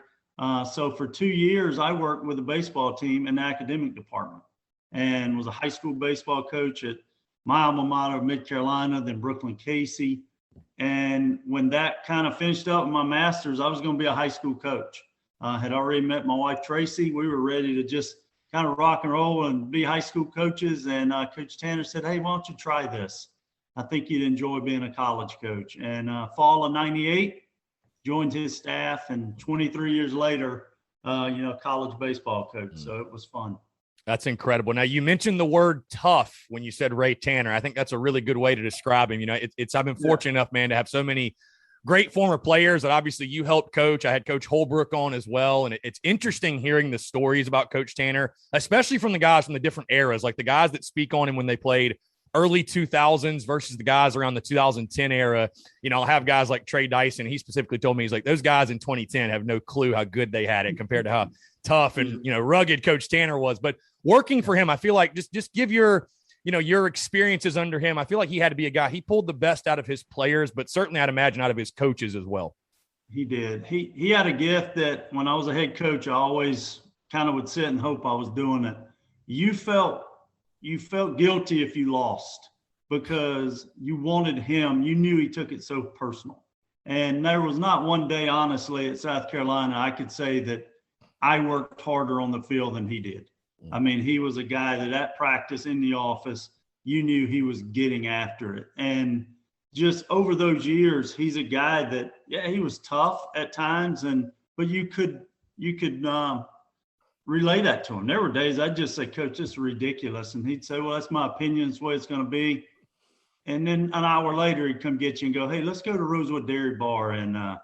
Speaker 3: So for 2 years, I worked with the baseball team in the academic department and was a high school baseball coach at my alma mater of Mid Carolina, then Brooklyn Casey. And when that kind of finished up with my master's, I was going to be a high school coach. Had already met my wife, Tracy. We were ready to just kind of rock and roll and be high school coaches. And Coach Tanner said, hey, why don't you try this? I think you'd enjoy being a college coach. And fall of 98, joined his staff, and 23 years later, college baseball coach. So it was fun.
Speaker 1: That's incredible. Now, you mentioned the word tough when you said Ray Tanner. I think that's a really good way to describe him. I've been fortunate enough, man, to have so many great former players that obviously you helped coach. I had Coach Holbrook on as well. And it's interesting hearing the stories about Coach Tanner, especially from the guys from the different eras, like the guys that speak on him when they played early 2000s versus the guys around the 2010 era. I'll have guys like Trey Dyson. He specifically told me, he's like, those guys in 2010 have no clue how good they had it compared to how tough and, rugged Coach Tanner was. But working for him, I feel like just give your experiences under him. I feel like he had to be a guy. He pulled the best out of his players, but certainly I'd imagine out of his coaches as well.
Speaker 3: He did. He had a gift that when I was a head coach, I always kind of would sit and hope I was doing it. You felt guilty if you lost because you wanted him. You knew he took it so personal. And there was not one day, honestly, at South Carolina, I could say that I worked harder on the field than he did. He was a guy that at practice in the office, you knew he was getting after it. And just over those years, he's a guy that, he was tough at times, but you could relay that to him. There were days I'd just say, Coach, this is ridiculous. And he'd say, well, that's my opinion. It's the way it's going to be. And then an hour later, he'd come get you and go, hey, let's go to Rosewood Dairy Bar and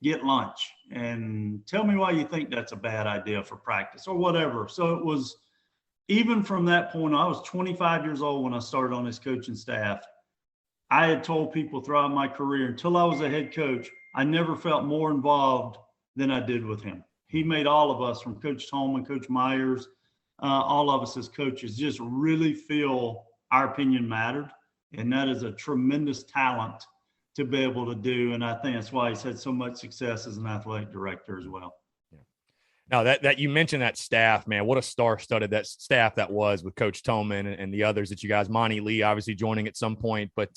Speaker 3: get lunch and tell me why you think that's a bad idea for practice or whatever. So it was, even from that point, I was 25 years old when I started on his coaching staff. I had told people throughout my career, until I was a head coach, I never felt more involved than I did with him. He made all of us, from Coach Tolman, Coach Myers, all of us as coaches, just really feel our opinion mattered. And that is a tremendous talent to be able to do. And I think that's why he's had so much success as an athletic director as well.
Speaker 1: Now that you mentioned that staff, man, what a star-studded that staff that was with Coach Tolman and the others that you guys, Monty Lee obviously joining at some point. But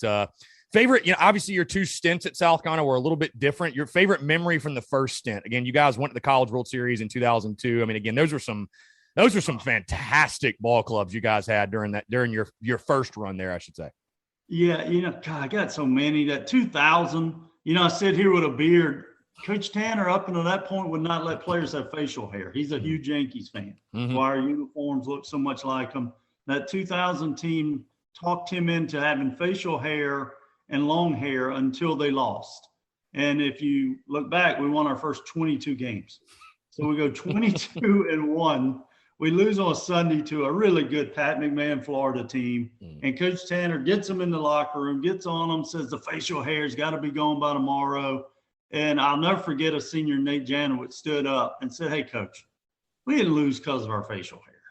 Speaker 1: favorite, obviously your two stints at South Carolina were a little bit different. Your favorite memory from the first stint? Again, you guys went to the College World Series in 2002. Again, those were some fantastic ball clubs you guys had during your first run there, I should say.
Speaker 3: Yeah, God, I got so many. That 2000, I sit here with a beard. Coach Tanner, up until that point, would not let players have facial hair. He's a huge Yankees fan. That's why our uniforms look so much like them. That 2000 team talked him into having facial hair and long hair until they lost. And if you look back, we won our first 22 games. So we go 22-1. We lose on Sunday to a really good Pat McMahon Florida team. And Coach Tanner gets them in the locker room, gets on them, says the facial hair's got to be gone by tomorrow. And I'll never forget a senior, Nate Janowitz, stood up and said, "Hey, Coach, we didn't lose because of our facial hair,"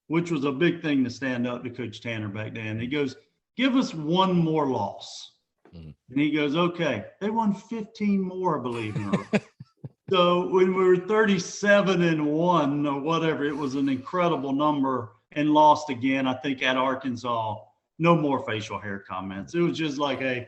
Speaker 3: which was a big thing to stand up to Coach Tanner back then. He goes, "Give us one more loss." And he goes, "Okay." They won 15 more, I believe. So when we were 37-1 or whatever, it was an incredible number, and lost again, I think, at Arkansas. No more facial hair comments. It was just like, hey,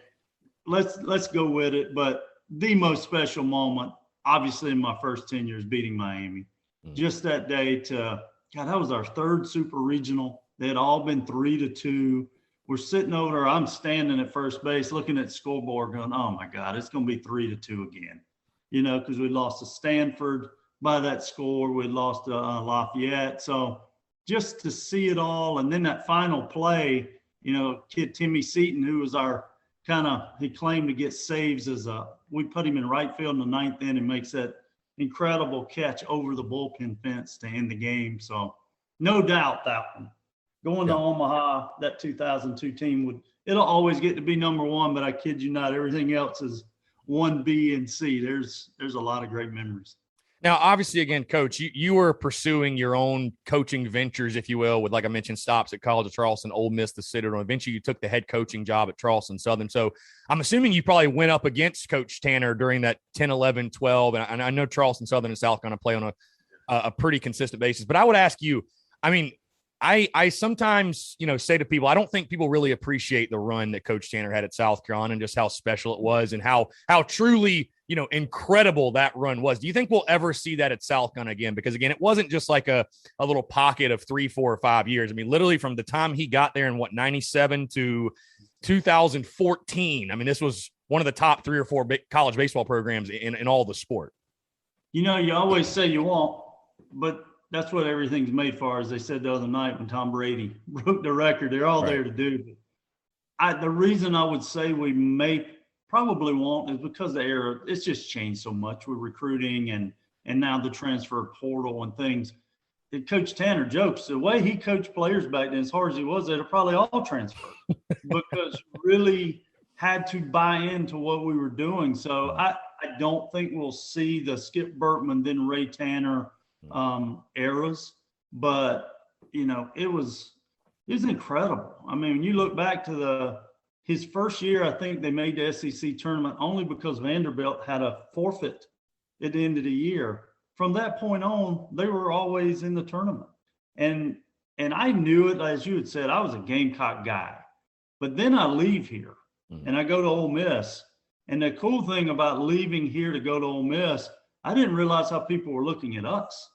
Speaker 3: let's go with it. But the most special moment, obviously, in my first 10 years, beating Miami. Just that day that was our third super regional. They had all been 3-2. We're sitting over there. I'm standing at first base looking at the scoreboard going, oh, my God, it's going to be 3-2 again. Because we lost to Stanford by that score. We lost to Lafayette. So just to see it all. And then that final play, kid Timmy Seaton, who was our he claimed to get saves we put him in right field in the ninth inning and makes that incredible catch over the bullpen fence to end the game. So no doubt that one. Going to Omaha, that 2002 team it'll always get to be number one, but I kid you not, everything else is 1B and C. There's a lot of great memories.
Speaker 1: Now, obviously, again, Coach, you were pursuing your own coaching ventures, if you will, with, like I mentioned, stops at College of Charleston, Ole Miss, the Citadel. Eventually, you took the head coaching job at Charleston Southern. So I'm assuming you probably went up against Coach Tanner during that 10, 11, 12. And I know Charleston Southern and South Carolina play on a pretty consistent basis. But I would ask you, I sometimes, say to people, I don't think people really appreciate the run that Coach Tanner had at South Carolina and just how special it was and how truly, incredible that run was. Do you think we'll ever see that at South Carolina again? Because, again, it wasn't just like a little pocket of 3, 4, or 5 years. Literally from the time he got there in 97 to 2014. This was one of the top 3 or 4 college baseball programs in all the sport.
Speaker 3: You always say you won't, but that's what everything's made for, as they said the other night when Tom Brady broke the record. They're all there to do. The reason I would say we probably won't is because the era, it's just changed so much with recruiting and now the transfer portal and things. And Coach Tanner jokes, the way he coached players back then, as hard as he was, they'd probably all transferred because really had to buy into what we were doing. So I don't think we'll see the Skip Bertman, then Ray Tanner eras, but it was incredible. When you look back to his first year, I think they made the SEC tournament only because Vanderbilt had a forfeit at the end of the year. From that point on, they were always in the tournament, and I knew it. As you had said, I was a Gamecock guy, but then I leave here and I go to Ole Miss, and the cool thing about leaving here to go to Ole Miss, I didn't realize how people were looking at us,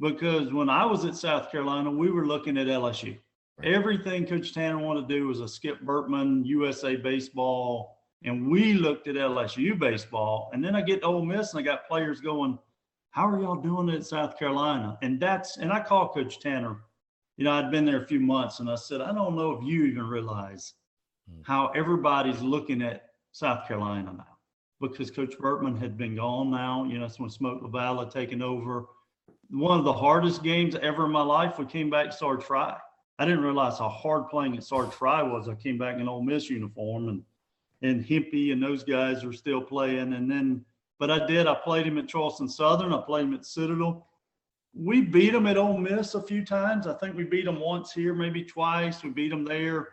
Speaker 3: because when I was at South Carolina, we were looking at LSU. Right. Everything Coach Tanner wanted to do was a Skip Bertman, USA baseball, and we looked at LSU baseball. And then I get to Ole Miss and I got players going, how are y'all doing it at South Carolina? And I called Coach Tanner. I'd been there a few months, and I said, I don't know if you even realize how everybody's looking at South Carolina now. Because Coach Bertman had been gone now. That's when Smoke LaValle had taken over. One of the hardest games ever in my life, we came back to Sarge Fry. I didn't realize how hard playing at Sarge Fry was. I came back in an Ole Miss uniform, and Hempy and those guys were still playing. But I played him at Charleston Southern. I played him at Citadel. We beat them at Ole Miss a few times. I think we beat them once here, maybe twice. We beat them there.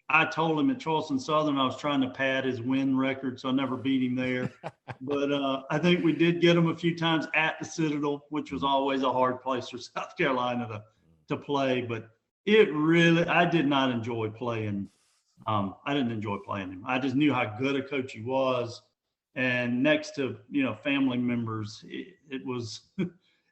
Speaker 3: I told him at Charleston Southern I was trying to pad his win record, so I never beat him there. But I think we did get him a few times at the Citadel, which was always a hard place for South Carolina to play. But I did not enjoy playing. I didn't enjoy playing him. I just knew how good a coach he was. And next to, family members, it was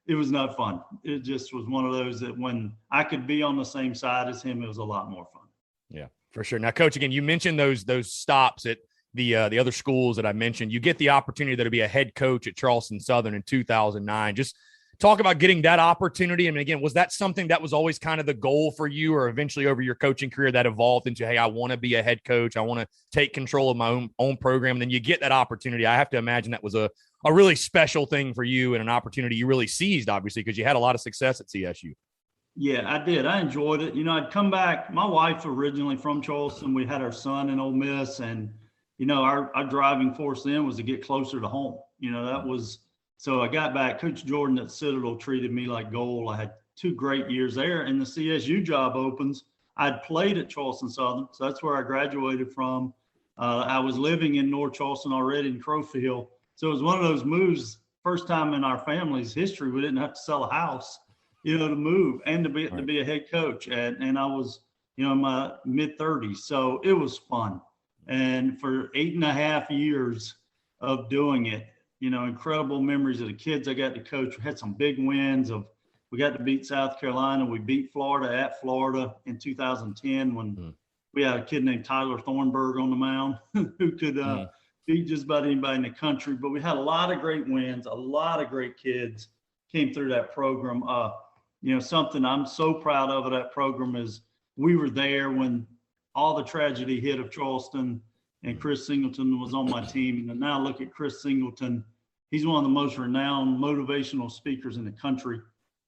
Speaker 3: it was not fun. It just was one of those that when I could be on the same side as him, it was a lot more fun.
Speaker 1: Yeah. For sure. Now, Coach, again, you mentioned those stops at the other schools that I mentioned. You get the opportunity to be a head coach at Charleston Southern in 2009. Just talk about getting that opportunity. I mean, again, was that something that was always kind of the goal for you, or eventually over your coaching career that evolved into, hey, I want to be a head coach. I want to take control of my own program. And then you get that opportunity. I have to imagine that was a really special thing for you and an opportunity you really seized, obviously, because you had a lot of success at CSU.
Speaker 3: Yeah, I did. I enjoyed it. I'd come back. My wife originally from Charleston. We had our son in Ole Miss, and our driving force then was to get closer to home. That was so. I got back. Coach Jordan at Citadel treated me like gold. I had 2 great years there, and the CSU job opens. I'd played at Charleston Southern, so that's where I graduated from. I was living in North Charleston already in Crowfield, so it was one of those moves. First time in our family's history, we didn't have to sell a house. To move and to be a head coach. And I was, in my mid-30s. So it was fun. And for 8.5 years of doing it, incredible memories of the kids I got to coach. We had some big wins we got to beat South Carolina. We beat Florida at Florida in 2010 when we had a kid named Tyler Thornburg on the mound who could beat just about anybody in the country. But we had a lot of great wins, a lot of great kids came through that program. Something I'm so proud of that program is we were there when all the tragedy hit of Charleston, and Chris Singleton was on my team. And now look at Chris Singleton. He's one of the most renowned motivational speakers in the country.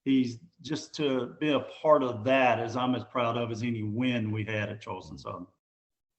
Speaker 3: He's just to be a part of that as I'm as proud of as any win we had at Charleston Southern.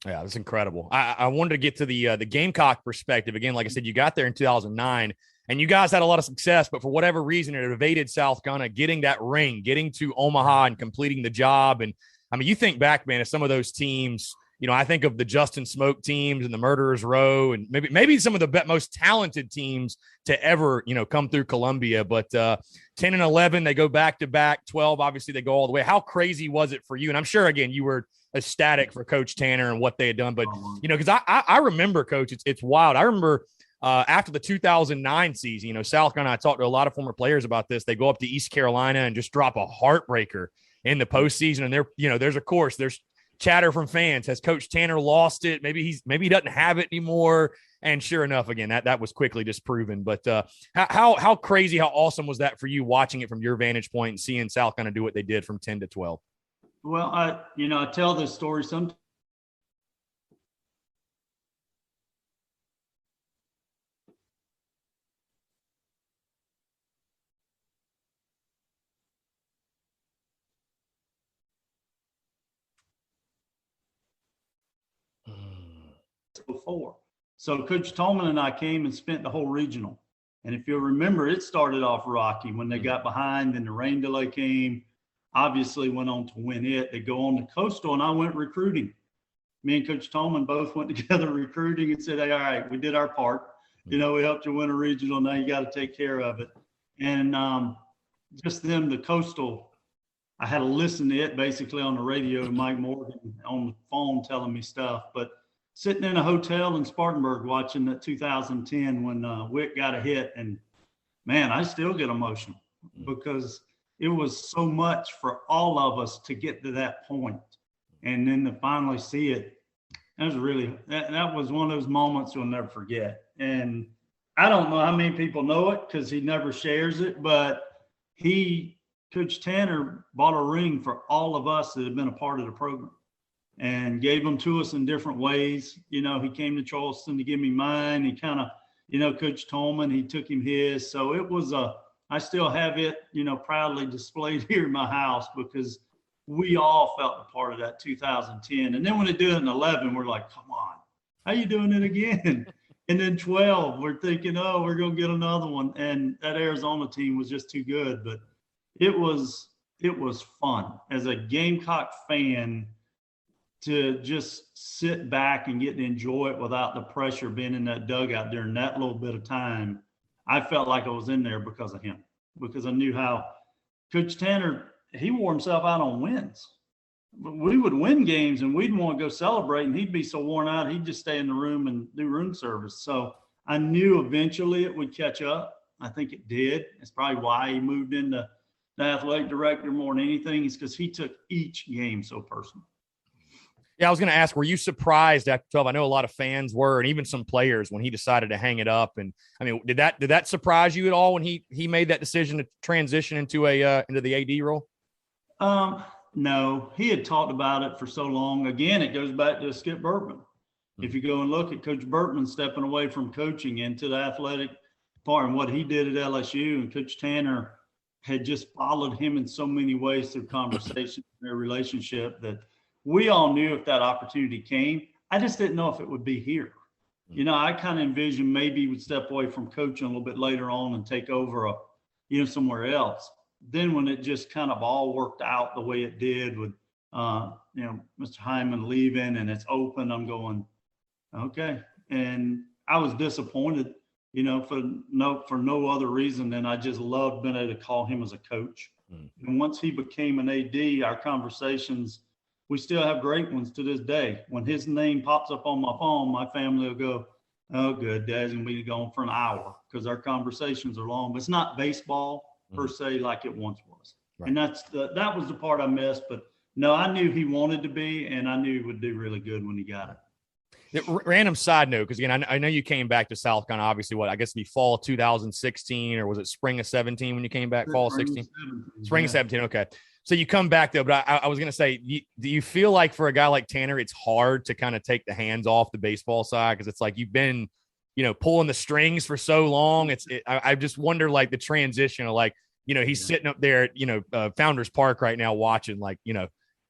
Speaker 1: Yeah, that's incredible. I wanted to get to the Gamecock perspective. Again, like I said, you got there in 2009. And you guys had a lot of success, but for whatever reason, it evaded South Carolina, getting that ring, getting to Omaha and completing the job. And I mean, you think back, man, of some of those teams, I think of the Justin Smoke teams and the Murderers Row, and maybe some of the most talented teams to ever, come through Columbia. But 10 and 11, they go back to back. 12, obviously, they go all the way. How crazy was it for you? And I'm sure, again, you were ecstatic for Coach Tanner and what they had done. But, because I remember, Coach, it's wild. I remember after the 2009 season, South Carolina, I talked to a lot of former players about this. They go up to East Carolina and just drop a heartbreaker in the postseason. And there's chatter from fans. Has Coach Tanner lost it? Maybe he doesn't have it anymore. And sure enough, again, that was quickly disproven. But how crazy, how awesome was that for you watching it from your vantage point and seeing South Carolina do what they did from 10 to 12?
Speaker 3: Well, I tell this story sometimes. Before. So Coach Tolman and I came and spent the whole regional. And if you'll remember, it started off rocky when they got behind and the rain delay came. Obviously went on to win it. They go on to Coastal and I went recruiting. Me and Coach Tolman both went together recruiting and said, hey, all right, we did our part. We helped you win a regional. Now you got to take care of it. And just then the Coastal, I had to listen to it basically on the radio to Mike Morgan on the phone telling me stuff. But sitting in a hotel in Spartanburg watching that 2010 when Wick got a hit, and man, I still get emotional because it was so much for all of us to get to that point. And then to finally see it, that was one of those moments you'll never forget. And I don't know how many people know it because he never shares it, but Coach Tanner bought a ring for all of us that had been a part of the program and gave them to us in different ways. He came to Charleston to give me mine. He kind of, Coach Tolman, he took him his. So it was I still have it, proudly displayed here in my house because we all felt a part of that 2010. And then when they do it in 11, we're like, come on, how you doing it again? And then 12, we're thinking, oh, we're going to get another one. And that Arizona team was just too good. But it was fun as a Gamecock fan to just sit back and get to enjoy it without the pressure being in that dugout during that little bit of time. I felt like I was in there because of him, because I knew how Coach Tanner, he wore himself out on wins. We would win games and we'd want to go celebrate, and he'd be so worn out, he'd just stay in the room and do room service. So I knew eventually it would catch up. I think it did. It's probably why he moved into the athletic director more than anything, is because he took each game so personal.
Speaker 1: Yeah, I was going to ask, were you surprised after 12? I know a lot of fans were, and even some players when he decided to hang it up. And I mean, did that surprise you at all when he made that decision to transition into the AD role?
Speaker 3: No, he had talked about it for so long. Again, it goes back to Skip Bertman. If you go and look at Coach Bertman stepping away from coaching into the athletic part and what he did at LSU, and Coach Tanner had just followed him in so many ways through conversation, their relationship, that we all knew if that opportunity came. I just didn't know if it would be here. You know, I kind of envisioned maybe he would step away from coaching a little bit later on and take over somewhere else. Then when it just kind of all worked out the way it did with, Mr. Hyman leaving and it's open, I'm going, okay. And I was disappointed, for no other reason than I just loved being able to call him as a coach. Mm-hmm. And once he became an AD, our conversations, we still have great ones to this day. When his name pops up on my phone, my family will go, oh, good, Dad's going to be gone for an hour, because our conversations are long. But it's not baseball per se like it once was. Right. And that was the part I missed. But no, I knew he wanted to be, and I knew he would do really good when he got it.
Speaker 1: Random side note, because again, I know you came back to South Carolina, obviously, I guess it'd be fall 2016, or was it spring of 17 when you came back? Fall 16? Spring of 17, okay. So you come back, though, but I was going to say, do you feel like for a guy like Tanner, it's hard to kind of take the hands off the baseball side? Because it's like you've been, pulling the strings for so long. I just wonder, like, the transition of, like, he's sitting up there at, Founders Park right now watching, like,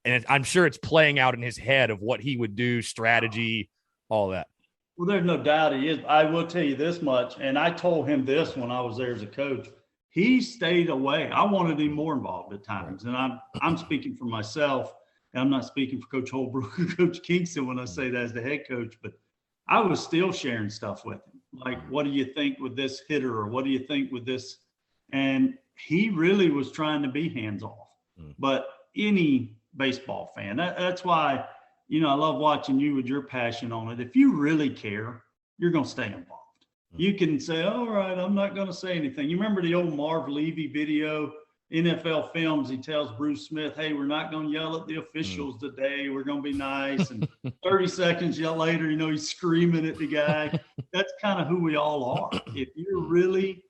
Speaker 1: and I'm sure it's playing out in his head of what he would do, strategy, all that.
Speaker 3: Well, there's no doubt he is. I will tell you this much, and I told him this when I was there as a coach. He stayed away. I wanted him more involved at times, and I'm speaking for myself, and I'm not speaking for Coach Holbrook or Coach Kingston when I say that as the head coach, but I was still sharing stuff with him. Like, what do you think with this hitter, or what do you think with this? And he really was trying to be hands off. But any baseball fan, that's why – I love watching you with your passion on it. If you really care, you're going to stay involved. You can say, all right, I'm not going to say anything. You remember the old Marv Levy video, NFL Films? He tells Bruce Smith, hey, we're not going to yell at the officials today. We're going to be nice. And 30 seconds later, he's screaming at the guy. That's kind of who we all are. If you're really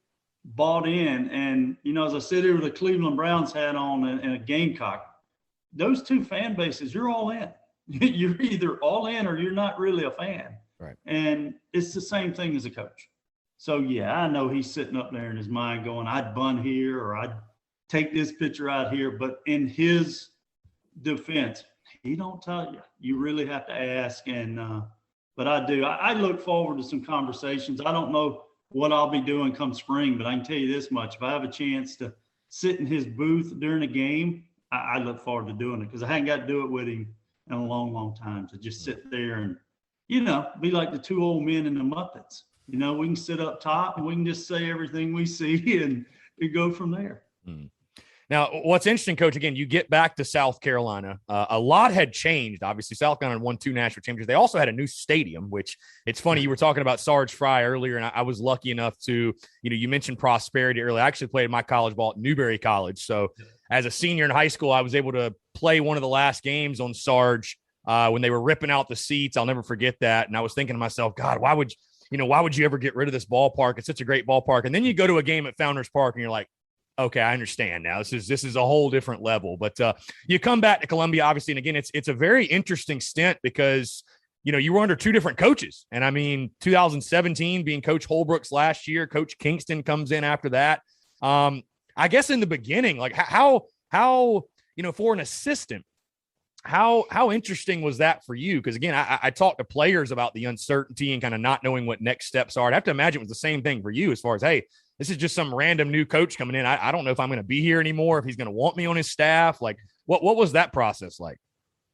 Speaker 3: bought in, and, as I sit here with a Cleveland Browns hat on and a Gamecock, those two fan bases, you're all in. You're either all in or you're not really a fan. Right. And it's the same thing as a coach. So, yeah, I know he's sitting up there in his mind going, I'd bunt here, or I'd take this pitcher out here. But in his defense, he don't tell you. You really have to ask. And but I do. I look forward to some conversations. I don't know what I'll be doing come spring, but I can tell you this much. If I have a chance to sit in his booth during a game, I look forward to doing it, because I hadn't got to do it with him in a long, long time, to just sit there and, be like the two old men in the Muppets. We can sit up top and we can just say everything we see and go from there.
Speaker 1: Now, what's interesting, Coach, again, you get back to South Carolina. A lot had changed. Obviously, South Carolina won 2 national championships. They also had a new stadium, which it's funny. You were talking about Sarge Fry earlier, and I was lucky enough to, you mentioned prosperity earlier. I actually played my college ball at Newberry College. So as a senior in high school, I was able to play one of the last games on Sarge when they were ripping out the seats. I'll never forget that. And I was thinking to myself, God, why would you ever get rid of this ballpark? It's such a great ballpark. And then you go to a game at Founders Park and you're like, okay, I understand now. This is a whole different level. But you come back to Columbia, obviously, and again, it's a very interesting stint, because you were under 2 different coaches. And I mean, 2017 being Coach Holbrook's last year, Coach Kingston comes in after that. I guess in the beginning, like how for an assistant, how interesting was that for you? Because again, I talked to players about the uncertainty and kind of not knowing what next steps are. I'd have to imagine it was the same thing for you, as far as, hey, this is just some random new coach coming in. I don't know if I'm going to be here anymore, if he's going to want me on his staff. Like, what was that process like?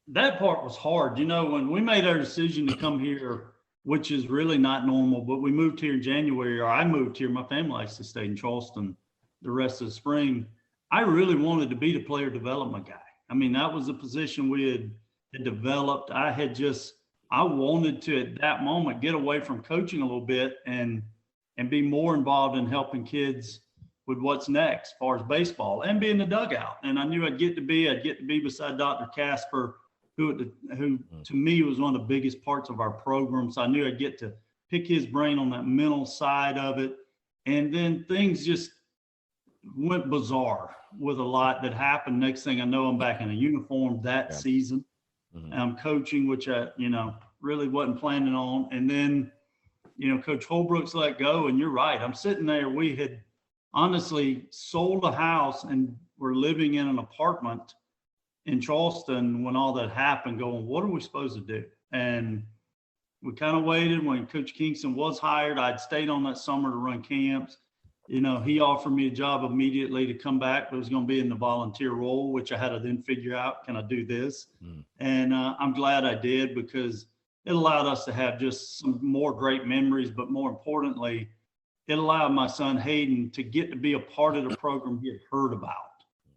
Speaker 3: That part was hard. When we made our decision to come here, which is really not normal, but we moved here in January, or I moved here. My family actually stayed in Charleston the rest of the spring. I really wanted to be the player development guy. I mean, that was a position we had developed. I wanted to, at that moment, get away from coaching a little bit and be more involved in helping kids with what's next as far as baseball, and be in the dugout. And I knew I'd get to be beside Dr. Casper who to me was one of the biggest parts of our program. So I knew I'd get to pick his brain on that mental side of it. And then things just went bizarre with a lot that happened. Next thing I know, I'm back in a uniform that season. I'm coaching, which I, really wasn't planning on. And then, Coach Holbrook's let go. And you're right. I'm sitting there. We had honestly sold a house and we're living in an apartment in Charleston when all that happened, going, what are we supposed to do? And we kind of waited. When Coach Kingston was hired, I'd stayed on that summer to run camps. He offered me a job immediately to come back, but it was going to be in the volunteer role, which I had to then figure out, can I do this? And I'm glad I did, because it allowed us to have just some more great memories, but more importantly, it allowed my son Hayden to get to be a part of the program he had heard about.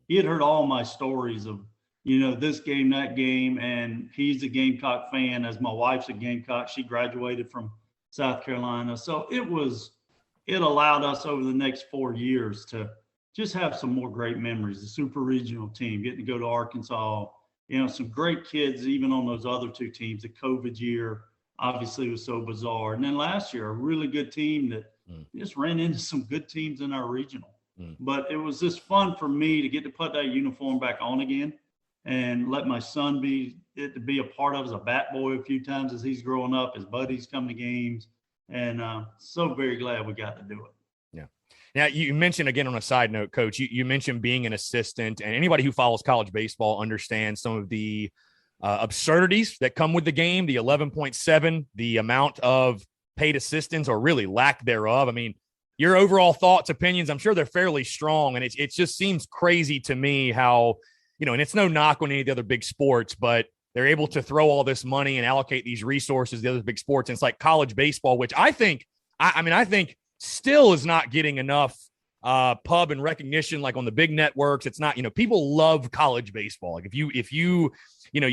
Speaker 3: He had heard all my stories of, this game, that game, and he's a Gamecock fan, as my wife's a Gamecock. She graduated from South Carolina. So it allowed us over the next 4 years to just have some more great memories. The super regional team, getting to go to Arkansas, some great kids, even on those other two teams. The COVID year obviously was so bizarre. And then last year, a really good team that just ran into some good teams in our regional. But it was just fun for me to get to put that uniform back on again and let my son be a part of as a bat boy a few times as he's growing up. His buddies come to games. And so very glad we got to do it.
Speaker 1: Yeah. Now, you mentioned, again, on a side note, Coach, you mentioned being an assistant, and anybody who follows college baseball understands some of the absurdities that come with the game, the 11.7, the amount of paid assistants, or really lack thereof. I mean, your overall thoughts, opinions, I'm sure they're fairly strong, and it just seems crazy to me how, and it's no knock on any of the other big sports, but they're able to throw all this money and allocate these resources to the other big sports. And it's like college baseball, which I think still is not getting enough pub and recognition, like on the big networks. It's not, people love college baseball. Like if you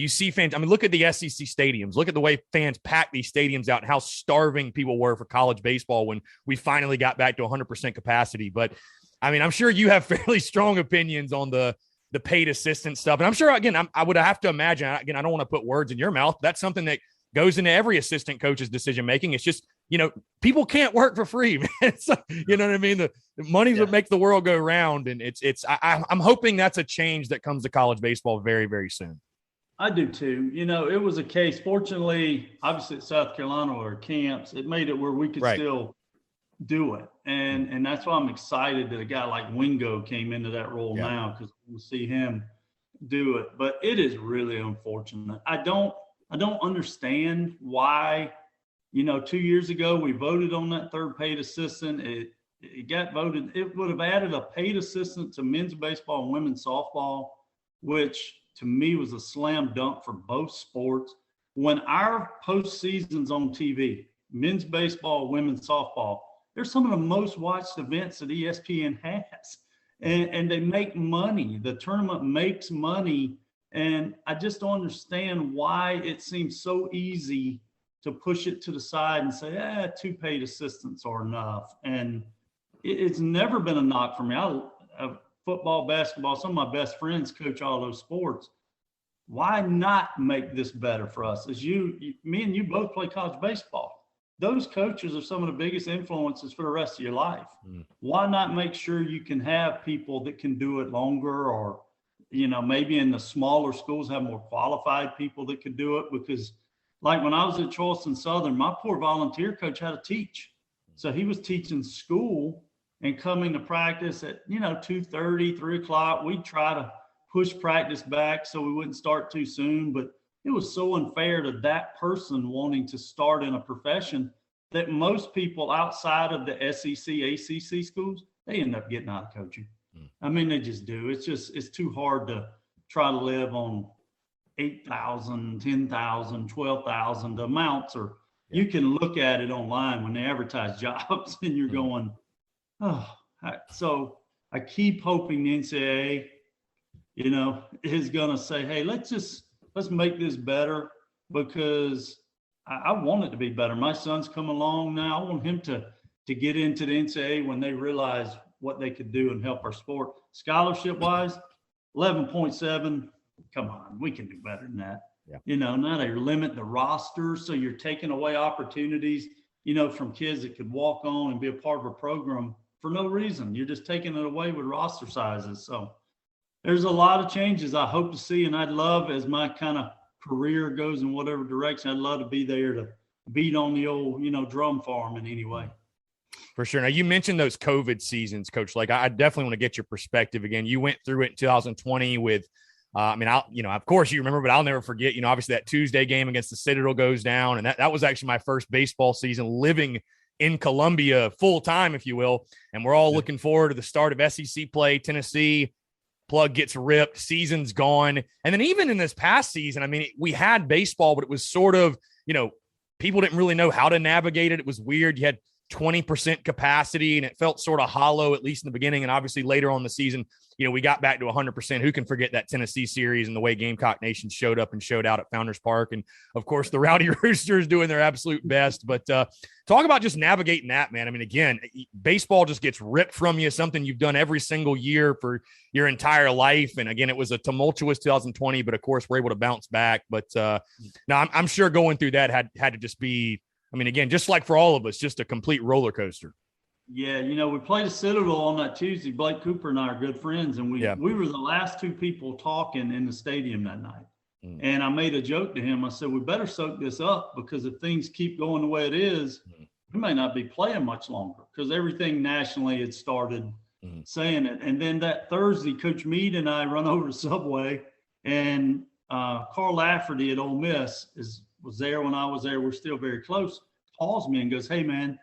Speaker 1: see fans, look at the SEC stadiums, look at the way fans pack these stadiums out and how starving people were for college baseball when we finally got back to 100% capacity. But I'm sure you have fairly strong opinions on the paid assistant stuff. And I'm sure, again, I would have to imagine, again, I don't want to put words in your mouth. That's something that goes into every assistant coach's decision-making. It's just, people can't work for free, man. So, you know what I mean? The money's what makes the world go round. And I'm hoping that's a change that comes to college baseball very, very soon.
Speaker 3: I do too. It was a case, fortunately, obviously at South Carolina or camps, it made it where we could still do it. And that's why I'm excited that a guy like Wingo came into that role now, because we'll see him do it. But it is really unfortunate. I don't understand why, 2 years ago we voted on that third paid assistant. It got voted. It would have added a paid assistant to men's baseball and women's softball, which to me was a slam dunk for both sports. When our postseason's on TV, men's baseball, women's softball, they're some of the most watched events that ESPN has. And they make money. The tournament makes money. And I just don't understand why it seems so easy to push it to the side and say, 2 paid assistants are enough. And it's never been a knock for me. Football, basketball, some of my best friends coach all those sports. Why not make this better for us? Me and you both play college baseball. Those coaches are some of the biggest influences for the rest of your life. Why not make sure you can have people that can do it longer, or, maybe in the smaller schools have more qualified people that could do it? Because like when I was at Charleston Southern, my poor volunteer coach had to teach. So he was teaching school and coming to practice at, 2:30, 3 o'clock. We'd try to push practice back so we wouldn't start too soon, but it was so unfair to that person wanting to start in a profession that most people outside of the SEC, ACC schools, they end up getting out of coaching. They just do. It's too hard to try to live on 8,000, 10,000, 12,000. The amounts are, you can look at it online when they advertise jobs and you're going, so I keep hoping the NCAA, is going to say, hey, let's make this better, because I want it to be better. My son's come along now. I want him to get into the NCAA when they realize what they could do and help our sport. Scholarship wise, 11.7, come on, we can do better than that. Now they limit the roster. So you're taking away opportunities, from kids that could walk on and be a part of a program for no reason. You're just taking it away with roster sizes. So there's a lot of changes I hope to see. And I'd love, as my kind of career goes in whatever direction, I'd love to be there to beat on the old, drum farm in any way.
Speaker 1: For sure. Now, you mentioned those COVID seasons, Coach. Like, I definitely want to get your perspective again. You went through it in 2020 with, of course you remember, but I'll never forget, obviously that Tuesday game against the Citadel goes down. And that was actually my first baseball season living in Columbia full time, if you will. And we're all looking forward to the start of SEC play. Tennessee plug gets ripped, season's gone. And then even in this past season, we had baseball, but it was sort of, people didn't really know how to navigate it. It was weird. You had 20% capacity and it felt sort of hollow, at least in the beginning. And obviously later on in the season, we got back to 100%. Who can forget that Tennessee series and the way Gamecock Nation showed up and showed out at Founders Park? And of course, the Rowdy Roosters doing their absolute best. But talk about just navigating that, man. Again, baseball just gets ripped from you, something you've done every single year for your entire life. And again, it was a tumultuous 2020, but of course, we're able to bounce back. But now I'm sure going through that had to just be, again, just like for all of us, just a complete roller coaster.
Speaker 3: Yeah, we played a Citadel on that Tuesday. Blake Cooper and I are good friends, and we were the last two people talking in the stadium that night. And I made a joke to him. I said, we better soak this up, because if things keep going the way it is, we may not be playing much longer, because everything nationally had started saying it. And then that Thursday, Coach Meade and I run over to Subway, and Carl Lafferty at Ole Miss was there when I was there. We're still very close. Calls me and goes, hey, man,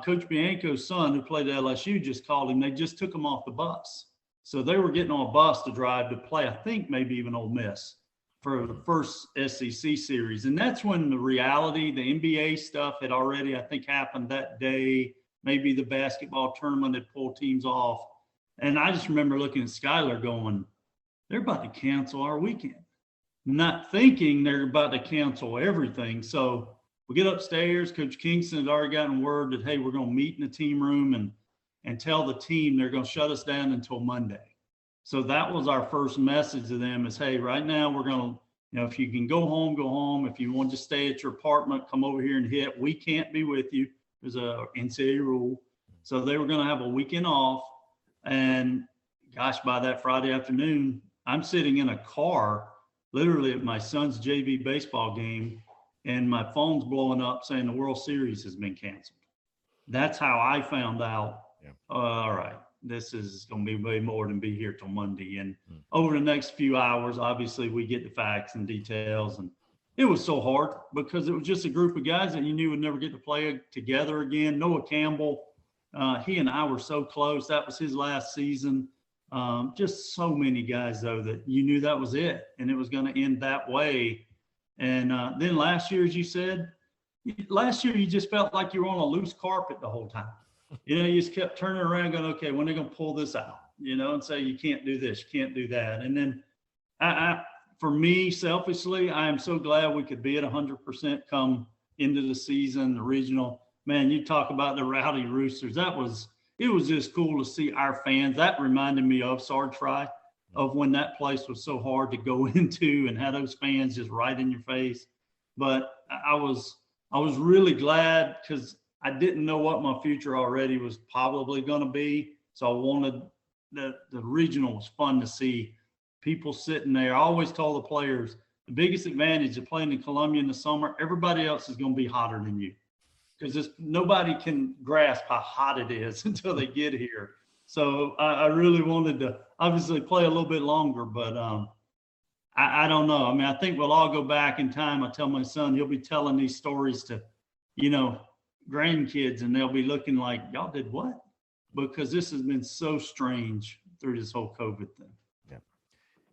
Speaker 3: Coach Bianco's son, who played at LSU, just called him. They just took him off the bus. So they were getting on a bus to drive to play, I think maybe even Ole Miss, for the first SEC series. And that's when the reality, the NBA stuff had already, I think, happened that day. Maybe the basketball tournament had pulled teams off. And I just remember looking at Skylar going, they're about to cancel our weekend. Not thinking they're about to cancel everything. So we get upstairs. Coach Kingston had already gotten word that, hey, we're going to meet in the team room and tell the team they're going to shut us down until Monday. So that was our first message to them is, hey, right now we're going to, if you can go home, go home. If you want to stay at your apartment, come over here and hit. We can't be with you. There's a NCAA rule. So they were going to have a weekend off. And gosh, by that Friday afternoon, I'm sitting in a car literally at my son's JV baseball game, and my phone's blowing up saying the World Series has been canceled. That's how I found out, all right, this is going to be way more than be here till Monday. And over the next few hours, obviously, we get the facts and details. And it was so hard because it was just a group of guys that you knew would never get to play together again. Noah Campbell, he and I were so close. That was his last season. Just so many guys, though, that you knew that was it, and it was going to end that way. And then last year, as you said, you just felt like you were on a loose carpet the whole time. You just kept turning around going, okay, when are they going to pull this out, and say, you can't do this, you can't do that. And then for me, selfishly, I am so glad we could be at 100% come into the season, the regional. Man, you talk about the Rowdy Roosters. It was just cool to see our fans. That reminded me of Sarge Fry, of when that place was so hard to go into and have those fans just right in your face. But I was really glad because I didn't know what my future already was probably going to be. So I wanted the regional was fun to see people sitting there. I always told the players, the biggest advantage of playing in Columbia in the summer, everybody else is going to be hotter than you, because nobody can grasp how hot it is until they get here. So I really wanted to obviously play a little bit longer, but I don't know. I think we'll all go back in time. I tell my son, he'll be telling these stories to, grandkids, and they'll be looking like, y'all did what? Because this has been so strange through this whole COVID thing.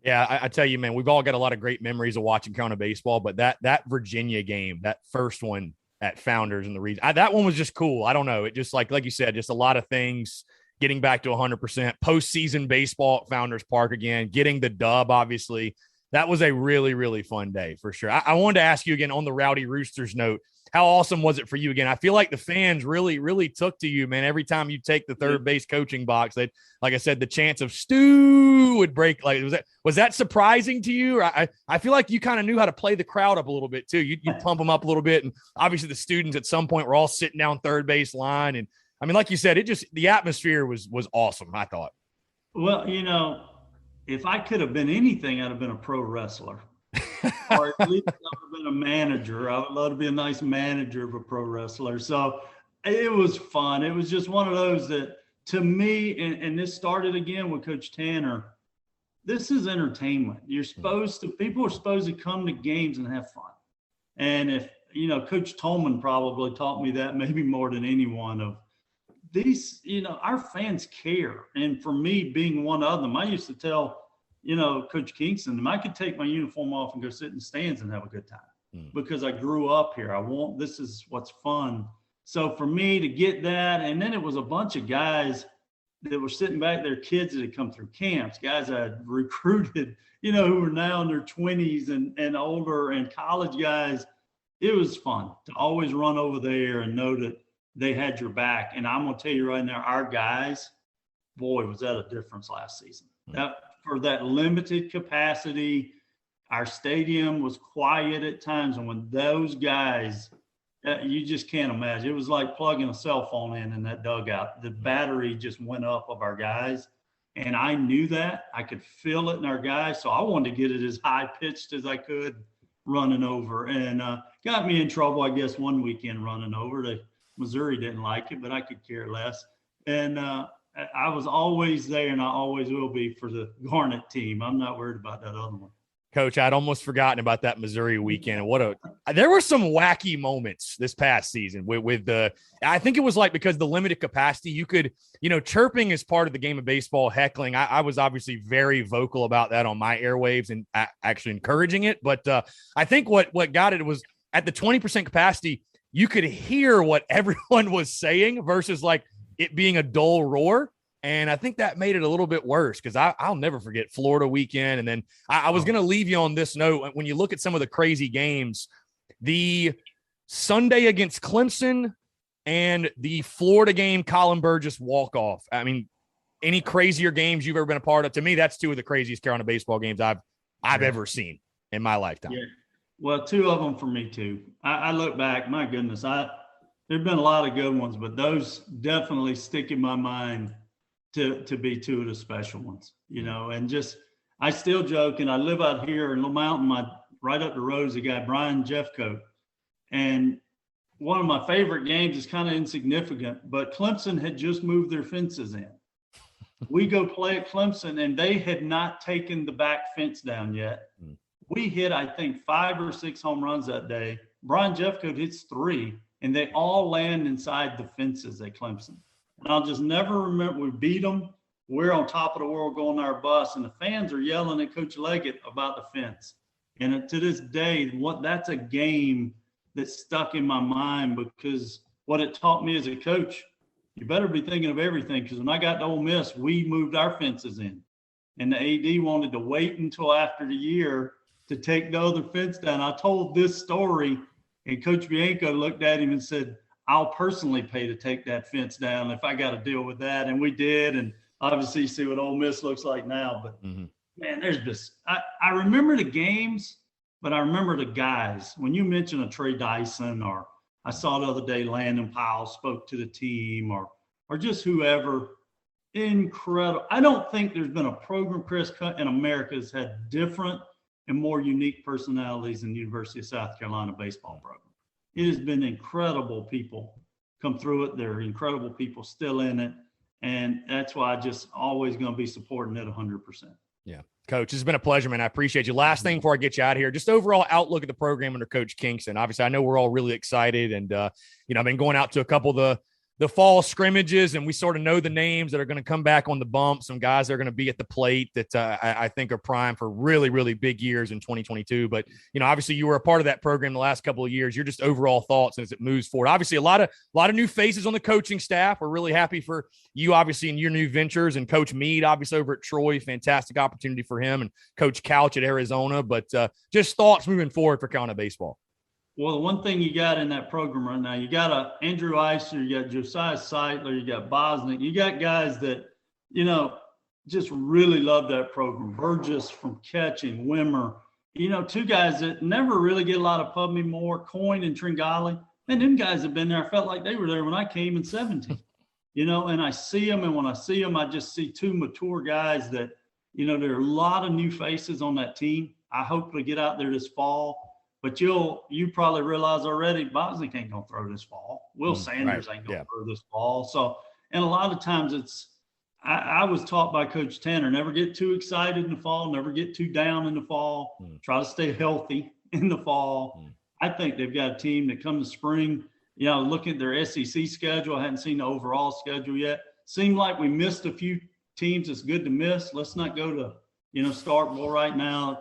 Speaker 1: Yeah, I tell you, man, we've all got a lot of great memories of watching Carolina baseball, but that Virginia game, that first one at Founders in the region, that one was just cool. I don't know. It just like you said, just a lot of things getting back to 100%, postseason baseball at Founders Park again, getting the dub, obviously. That was a really, really fun day for sure. I wanted to ask you again on the Rowdy Roosters note, how awesome was it for you again? I feel like the fans really, really took to you, man. Every time you take the third base coaching box, that, like I said, the chance of Stu would break. Like, was that surprising to you? I feel like you kind of knew how to play the crowd up a little bit too. You'd pump them up a little bit, and obviously the students at some point were all sitting down third base line, and I mean, like you said, the atmosphere was awesome. I thought.
Speaker 3: Well, if I could have been anything, I'd have been a pro wrestler. Or at least I would have been a manager. I would love to be a nice manager of a pro wrestler. So it was fun. It was just one of those that, to me, and this started again with Coach Tanner, this is entertainment. People are supposed to come to games and have fun. And if, Coach Tolman probably taught me that maybe more than anyone of these, our fans care. And for me, being one of them, I used to tell, Coach Kingston, I could take my uniform off and go sit in the stands and have a good time because I grew up here. This is what's fun. So for me to get that, and then it was a bunch of guys that were sitting back there, kids that had come through camps, guys I had recruited, who were now in their 20s and older, and college guys. It was fun to always run over there and know that they had your back. And I'm going to tell you right now, our guys, boy, was that a difference last season. For that limited capacity, our stadium was quiet at times. And when those guys, you just can't imagine. It was like plugging a cell phone in that dugout. The battery just went up of our guys. And I knew that. I could feel it in our guys. So I wanted to get it as high pitched as I could running over. And got me in trouble, I guess, one weekend running over. Missouri didn't like it, but I could care less. And I was always there, and I always will be for the Garnet team. I'm not worried about that other one.
Speaker 1: Coach, I'd almost forgotten about that Missouri weekend. And there were some wacky moments this past season with I think it was like, because the limited capacity, you could, chirping is part of the game of baseball, heckling. I was obviously very vocal about that on my airwaves and actually encouraging it. But I think what got it was at the 20% capacity, you could hear what everyone was saying versus like it being a dull roar. And I think that made it a little bit worse because I'll never forget Florida weekend. And then I was going to leave you on this note. When you look at some of the crazy games, the Sunday against Clemson and the Florida game, Colin Burgess walk-off. I mean, any crazier games you've ever been a part of? To me, that's two of the craziest Carolina baseball games I've ever seen in my lifetime. Yeah.
Speaker 3: Well, two of them for me too. I look back, my goodness, there've been a lot of good ones, but those definitely stick in my mind to be two of the special ones, and just, I still joke, and I live out here in Little Mountain, right up the road is a guy, Brian Jeffcoat. And one of my favorite games is kind of insignificant, but Clemson had just moved their fences in. We go play at Clemson, and they had not taken the back fence down yet. We hit, I think, 5 or 6 home runs that day. Brian Jeffcoat hits 3, and they all land inside the fences at Clemson. And I'll just never remember, we beat them. We're on top of the world going on our bus, and the fans are yelling at Coach Leggett about the fence. And to this day, that's a game that stuck in my mind, because what it taught me as a coach, you better be thinking of everything, because when I got to Ole Miss, we moved our fences in. And the AD wanted to wait until after the year to take the other fence down. I told this story, and Coach Bianco looked at him and said, I'll personally pay to take that fence down if I got to deal with that. And we did. And obviously you see what Ole Miss looks like now. But, man, there's just – I remember the games, but I remember the guys. When you mention a Trey Dyson, or I saw the other day Landon Powell spoke to the team, or just whoever, incredible. I don't think there's been a program, Chris, in America that's had different and more unique personalities than the University of South Carolina baseball program. It has been incredible people come through it. There are incredible people still in it. And that's why I just always going to be supporting it 100%.
Speaker 1: Yeah. Coach, it's been a pleasure, man. I appreciate you. Last thing before I get you out of here, just overall outlook at the program under Coach Kingston. Obviously, I know we're all really excited. And, I've been going out to a couple of the fall scrimmages, and we sort of know the names that are going to come back on the bump. Some guys that are going to be at the plate that I think are primed for really, really big years in 2022. But, obviously you were a part of that program the last couple of years. Your just overall thoughts as it moves forward. Obviously a lot of new faces on the coaching staff. We're really happy for you, obviously, in your new ventures, and Coach Meade, obviously, over at Troy. Fantastic opportunity for him, and Coach Couch at Arizona. But just thoughts moving forward for Carolina baseball.
Speaker 3: Well, the one thing you got in that program right now, you got Andrew Eiser, you got Josiah Seitler, you got Bosnick, you got guys that, just really love that program. Burgess from catching, Wimmer, two guys that never really get a lot of pub anymore, Coyne and Tringali. Man, them guys have been there. I felt like they were there when I came in 17, and I see them. And when I see them, I just see two mature guys that, there are a lot of new faces on that team. I hope to get out there this fall. But you probably realize already Bosnick ain't going to throw this fall. Will Sanders ain't going to throw this fall. So, and a lot of times I was taught by Coach Tanner, never get too excited in the fall, never get too down in the fall, try to stay healthy in the fall. I think they've got a team that come to spring, looking at their SEC schedule. I hadn't seen the overall schedule yet. Seemed like we missed a few teams. It's good to miss. Let's not go to Starkville right now,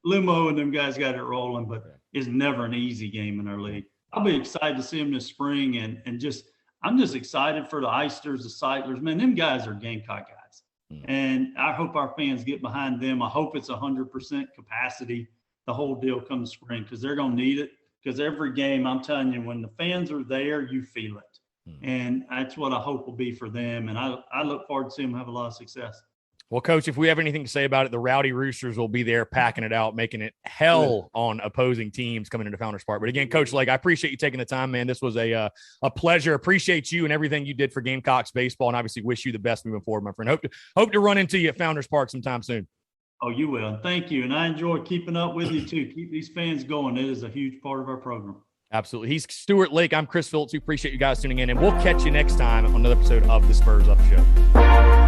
Speaker 3: Limo and them guys got it rolling, but it's never an easy game in our league. I'll be excited to see them this spring, and I'm just excited for the Eisters, the Seitlers. Man, them guys are Gamecock guys. And I hope our fans get behind them. I hope it's 100% capacity, the whole deal come spring, because they're going to need it. Because every game, I'm telling you, when the fans are there, you feel it. And that's what I hope will be for them. And I look forward to seeing them have a lot of success.
Speaker 1: Well, Coach, if we have anything to say about it, the Rowdy Roosters will be there packing it out, making it hell on opposing teams coming into Founders Park. But again, Coach Lake, I appreciate you taking the time, man. This was a pleasure. Appreciate you and everything you did for Gamecocks baseball, and obviously wish you the best moving forward, my friend. Hope to run into you at Founders Park sometime soon.
Speaker 3: Oh, you will. Thank you. And I enjoy keeping up with you too. Keep these fans going. It is a huge part of our program.
Speaker 1: Absolutely. He's Stuart Lake. I'm Chris Phillips. We appreciate you guys tuning in, and we'll catch you next time on another episode of the Spurs Up Show.